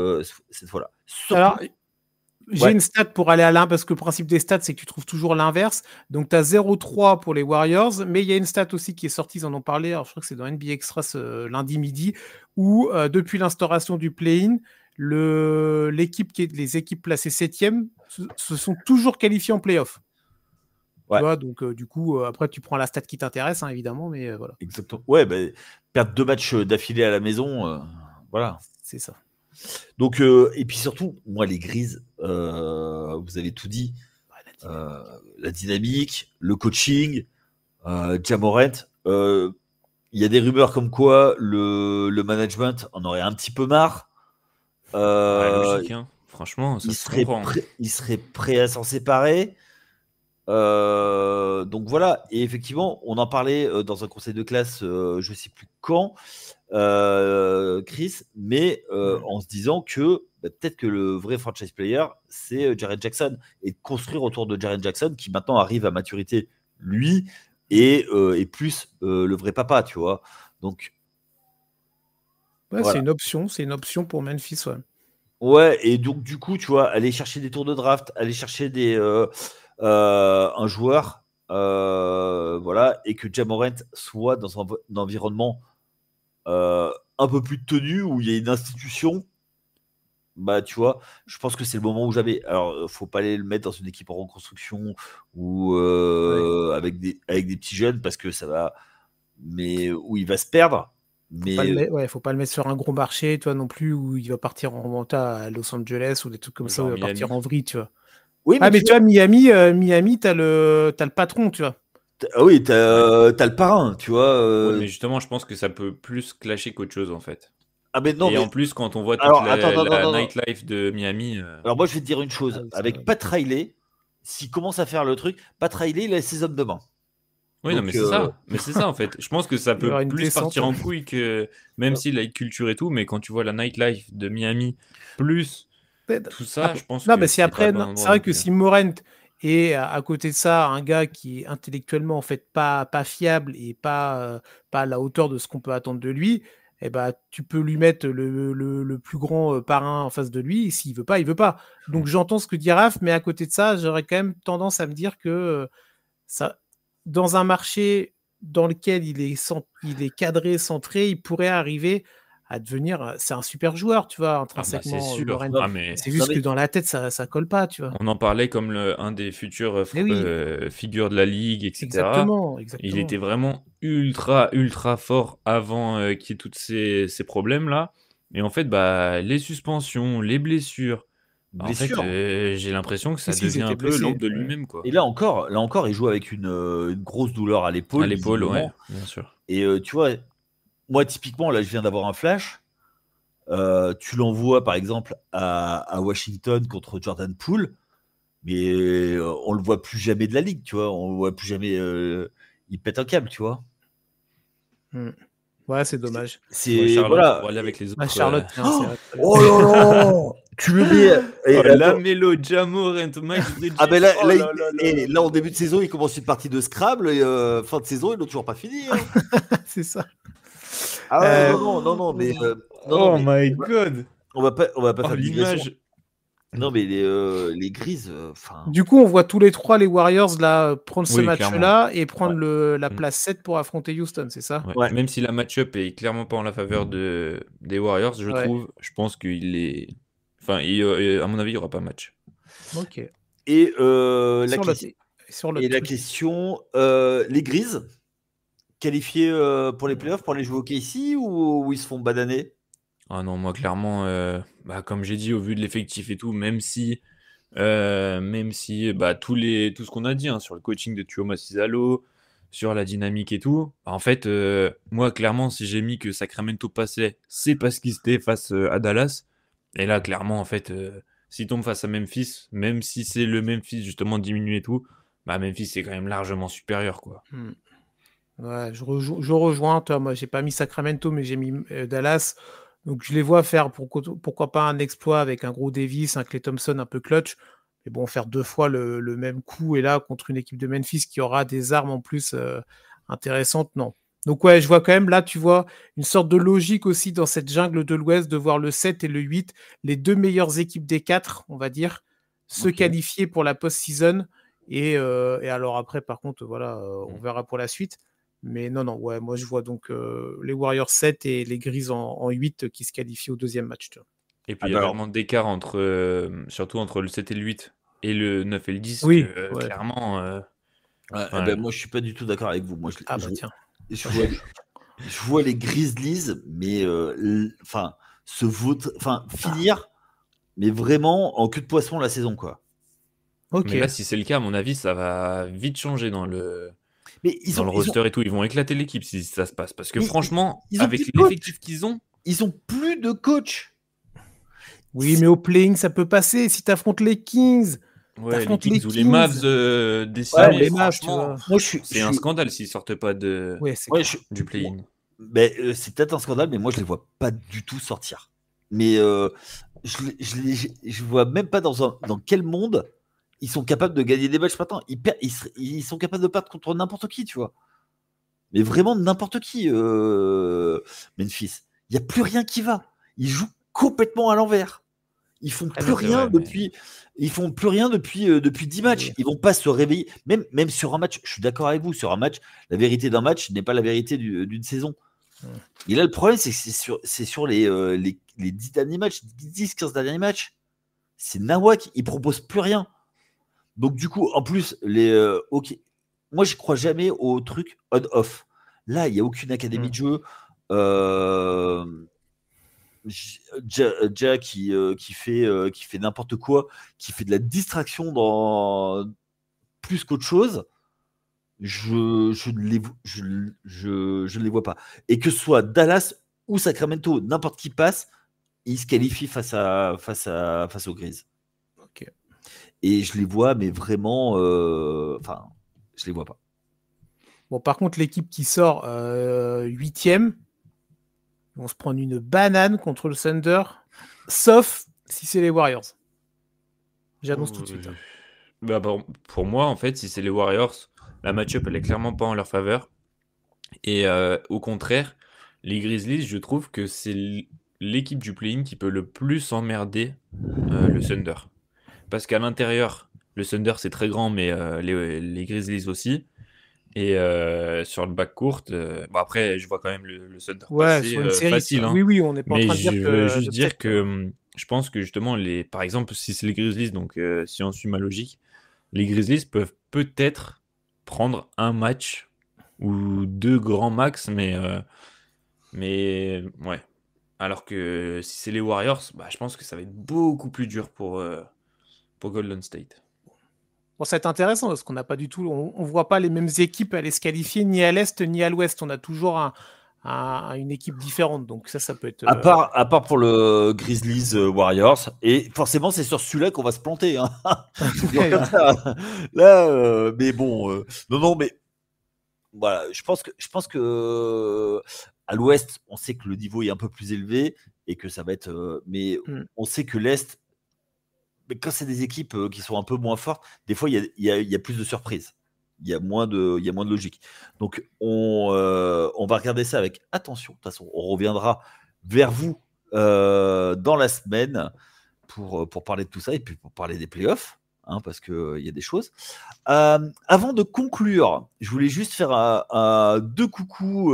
cette fois-là. Surtout, alors, j'ai une stat pour aller à l'un, parce que le principe des stats, c'est que tu trouves toujours l'inverse. Donc tu as 0-3 pour les Warriors, mais il y a une stat aussi qui est sortie, ils en ont parlé, alors je crois que c'est dans NBA Extra lundi midi, où depuis l'instauration du play-in, les équipes placées 7e se sont toujours qualifiées en play-off. Ouais. Tu vois, donc du coup, après tu prends la stat qui t'intéresse, évidemment, mais voilà. Exactement. Ouais, perdre 2 matchs d'affilée à la maison, voilà. C'est ça. Donc, et puis surtout, moi, les Grises, vous avez tout dit. La dynamique, le coaching, Ja Morant. Il y a des rumeurs comme quoi le management en aurait un petit peu marre. Logique, franchement, ça il serait prêt à s'en séparer. Donc voilà, et effectivement, on en parlait dans un conseil de classe, je ne sais plus quand, Chris, mais en se disant que peut-être que le vrai franchise player, c'est Jaren Jackson, et de construire autour de Jaren Jackson, qui maintenant arrive à maturité, lui, et plus le vrai papa, tu vois. Donc, ouais, voilà. C'est une option pour Memphis, ouais. Ouais, et donc du coup, tu vois, aller chercher des tours de draft, aller chercher un joueur, voilà, et que Ja Morant soit dans un environnement un peu plus tenu, où il y a une institution, tu vois, je pense que c'est le moment où jamais. Alors, faut pas aller le mettre dans une équipe en reconstruction ou avec des petits jeunes, parce que ça va, mais où il va se perdre. Faut pas le mettre sur un gros marché, toi non plus, où il va partir en venta à Los Angeles ou des trucs comme ça, où il va partir en vrille, tu vois. Oui, mais tu vois, Miami, t'as le patron, tu vois. Oui, t'as le parrain, tu vois. Ouais, mais justement, je pense que ça peut plus clasher qu'autre chose, en fait. Mais en plus, quand on voit toute la nightlife de Miami. Alors moi, je vais te dire une chose. Avec Pat Riley, s'il commence à faire le truc, Pat Riley, il a ses hommes de main. Oui, non, mais c'est ça. Mais c'est ça, en fait. Je pense que ça peut plus partir en couille que, même si la culture et tout, mais quand tu vois la nightlife de Miami, plus tout ça, je pense que... Non, mais c'est après... C'est vrai que si Morant est à côté de ça un gars qui est intellectuellement, en fait, pas fiable et pas à la hauteur de ce qu'on peut attendre de lui, eh ben, tu peux lui mettre le plus grand parrain en face de lui, et s'il veut pas, il veut pas. Donc j'entends ce que dit Raph, mais à côté de ça, j'aurais quand même tendance à me dire que ça... dans un marché dans lequel il est cadré, centré, il pourrait arriver à devenir... C'est un super joueur, tu vois, intrinsèquement. C'est sûr. C'est juste que dans la tête, ça colle pas, tu vois. On en parlait comme un des futurs figures de la ligue, etc. Exactement. Il était vraiment ultra, ultra fort avant qu'il y ait tous ces problèmes-là. Et en fait, les suspensions, les blessures... En fait, j'ai l'impression que ça devient un peu l'ombre de lui-même, quoi. Et là encore, il joue avec une grosse douleur à l'épaule. À l'épaule, ouais, bien sûr. Et tu vois, moi, typiquement, là, je viens d'avoir un flash. Tu l'envoies, par exemple, à Washington contre Jordan Poole, mais on le voit plus jamais de la ligue, tu vois. On le voit plus jamais. Il pète un câble, tu vois. Ouais, Ouais, c'est dommage. C'est Charlotte voilà. pour aller avec les autres. Charlotte, c'est vrai. Oh là là, tu le mets. La Melo, Jamorant, Mike Bridges. Ah ben là, Oh là, en début de saison, il commence une partie de Scrabble et fin de saison, ils n'ont toujours pas fini. Hein. C'est ça. Ah non, mais Oh my god. on va pas faire l'image. Non, mais les Grises, Du coup, on voit tous les trois les Warriors là prendre ce match-là clairement. et prendre la place 7 pour affronter Houston, c'est ça? Ouais. Même si la match-up est clairement pas en la faveur des Warriors, je pense qu'il est. Enfin, à mon avis, il n'y aura pas match. Ok. Et la question, les Grises qualifiés pour les playoffs, pour aller jouer au KC ou ils se font bananer? Ah non, moi clairement, comme j'ai dit, au vu de l'effectif et tout, même si tout ce qu'on a dit sur le coaching de Tuomo Cizalo, sur la dynamique et tout, en fait, moi clairement, si j'ai mis que Sacramento passait, c'est parce qu'ils étaient face à Dallas. Et là, clairement, en fait, s'ils tombent face à Memphis, même si c'est le Memphis justement diminué et tout, Memphis c'est quand même largement supérieur, quoi. Ouais, je rejoins toi. Moi, j'ai pas mis Sacramento, mais j'ai mis Dallas. Donc, je les vois faire pourquoi pas un exploit avec un gros Davis, un Klay Thompson un peu clutch. Mais bon, faire 2 fois le même coup et là, contre une équipe de Memphis qui aura des armes en plus intéressantes, non. Donc, ouais, je vois quand même là, tu vois, une sorte de logique aussi dans cette jungle de l'Ouest de voir le 7 et le 8, les 2 meilleures équipes des 4, on va dire, se qualifier pour la post-season. Et alors après, par contre, voilà, on verra pour la suite. Mais non, ouais, moi je vois donc les Warriors 7 et les Grises en 8 qui se qualifient au deuxième match. Tu vois. Et puis il y a tellement d'écart surtout entre le 7 et le 8 et le 9 et le 10 oui, que clairement. Moi je suis pas du tout d'accord avec vous. Moi, tiens. Je vois les Grizzlies, mais finir, mais vraiment en queue de poisson la saison, quoi. Mais là, si c'est le cas, à mon avis, ça va vite changer dans le roster et tout. Ils vont éclater l'équipe si ça se passe. Parce que franchement, avec l'effectif qu'ils ont, ils ont plus de coach. Oui, mais au playing, ça peut passer. Si t'affrontes les Kings, les Kings ou les Mavs décimés, les franchement, Mavs, c'est un scandale s'ils sortent pas du play-in. C'est peut-être un scandale, mais moi je les vois pas du tout sortir. Mais je vois même pas dans quel monde ils sont capables de gagner des matchs maintenant. Ils sont capables de perdre contre n'importe qui, tu vois. Mais vraiment n'importe qui, Memphis. Il n'y a plus rien qui va. Ils jouent complètement à l'envers. Ils font plus rien depuis 10 matchs. Ils vont pas se réveiller. Même sur un match, je suis d'accord avec vous, sur un match, la vérité d'un match n'est pas la vérité d'une saison. Et là, le problème, c'est que c'est sur les 10 derniers matchs, 10-15 derniers matchs. C'est nawak, ils proposent plus rien. Donc, du coup, en plus, moi, je crois jamais au truc on-off. Là, il n'y a aucune académie de jeu. Ja qui fait n'importe quoi, qui fait de la distraction dans plus qu'autre chose. Je ne les vois pas. Et que ce soit Dallas ou Sacramento, n'importe qui passe, ils se qualifient face aux Grises. Ok. Et je les vois, mais vraiment, je les vois pas. Bon, par contre, l'équipe qui sort 8e, vont se prendre une banane contre le Thunder, sauf si c'est les Warriors. J'annonce tout de suite. Pour moi, en fait, si c'est les Warriors, la match-up, elle est clairement pas en leur faveur. Et au contraire, les Grizzlies, je trouve que c'est l'équipe du play-in qui peut le plus emmerder le Thunder. Parce qu'à l'intérieur, le Thunder, c'est très grand, mais les Grizzlies aussi. Et sur le backcourt, après, je vois quand même le Thunder passer facile. Oui, on n'est pas en train de dire que... Mais je veux juste dire que je pense que justement, par exemple, si c'est les Grizzlies, donc si on suit ma logique, les Grizzlies peuvent peut-être prendre un match ou 2 grands max, mais ouais. Alors que si c'est les Warriors, je pense que ça va être beaucoup plus dur pour Golden State. Bon, ça va être intéressant parce qu'on n'a pas du tout, on voit pas les mêmes équipes aller se qualifier ni à l'est ni à l'ouest. On a toujours une équipe différente, donc ça peut être. À part pour le Grizzlies Warriors, et forcément c'est sur celui-là qu'on va se planter. Hein. Là, mais bon, non, mais voilà, je pense que À l'Ouest, on sait que le niveau est un peu plus élevé et que ça va être. Mais on sait que l'Est, mais quand c'est des équipes qui sont un peu moins fortes, des fois il y a plus de surprises. Il y a moins de logique. Donc on va regarder ça avec attention. De toute façon, on reviendra vers vous dans la semaine pour parler de tout ça et puis pour parler des playoffs, parce qu'il y a des choses. Avant de conclure, je voulais juste faire deux coucous.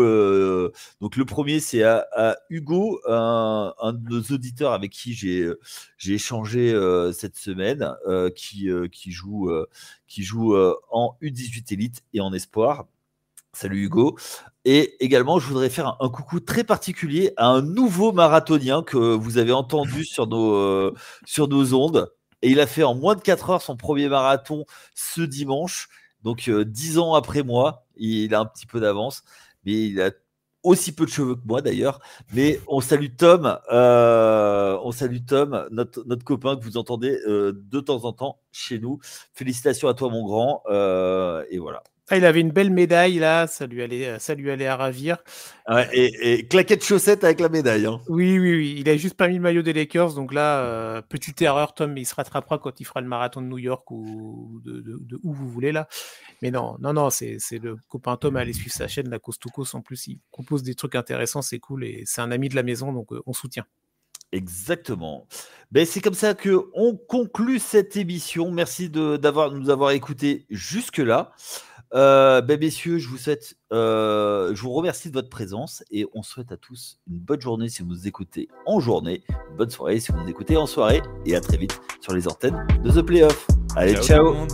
Donc le premier, c'est à Hugo, un de nos auditeurs avec qui j'ai échangé cette semaine, qui joue en U18 Elite et en Espoir. Salut Hugo. Et également, je voudrais faire un coucou très particulier à un nouveau marathonien que vous avez entendu sur nos ondes. Et il a fait en moins de 4 heures son premier marathon ce dimanche. Donc 10 ans après moi, il a un petit peu d'avance. Mais il a aussi peu de cheveux que moi d'ailleurs. Mais on salue Tom. Notre copain que vous entendez de temps en temps chez nous. Félicitations à toi mon grand. Et voilà. Il avait une belle médaille là, ça lui allait à ravir. Ouais, et claquette chaussette avec la médaille. Oui, il a juste pas mis le maillot des Lakers, donc là, petite erreur, Tom, mais il se rattrapera quand il fera le marathon de New York ou de où vous voulez là. Mais non, c'est le copain Tom à aller suivre sa chaîne, la Coast to Coast. En plus, il propose des trucs intéressants, c'est cool et c'est un ami de la maison, donc on soutient. Exactement. C'est comme ça qu'on conclut cette émission. Merci de nous avoir écoutés jusque-là. Messieurs, je vous remercie de votre présence et on souhaite à tous une bonne journée si vous nous écoutez en journée, une bonne soirée si vous nous écoutez en soirée et à très vite sur les antennes de The Playoff. Allez, ciao.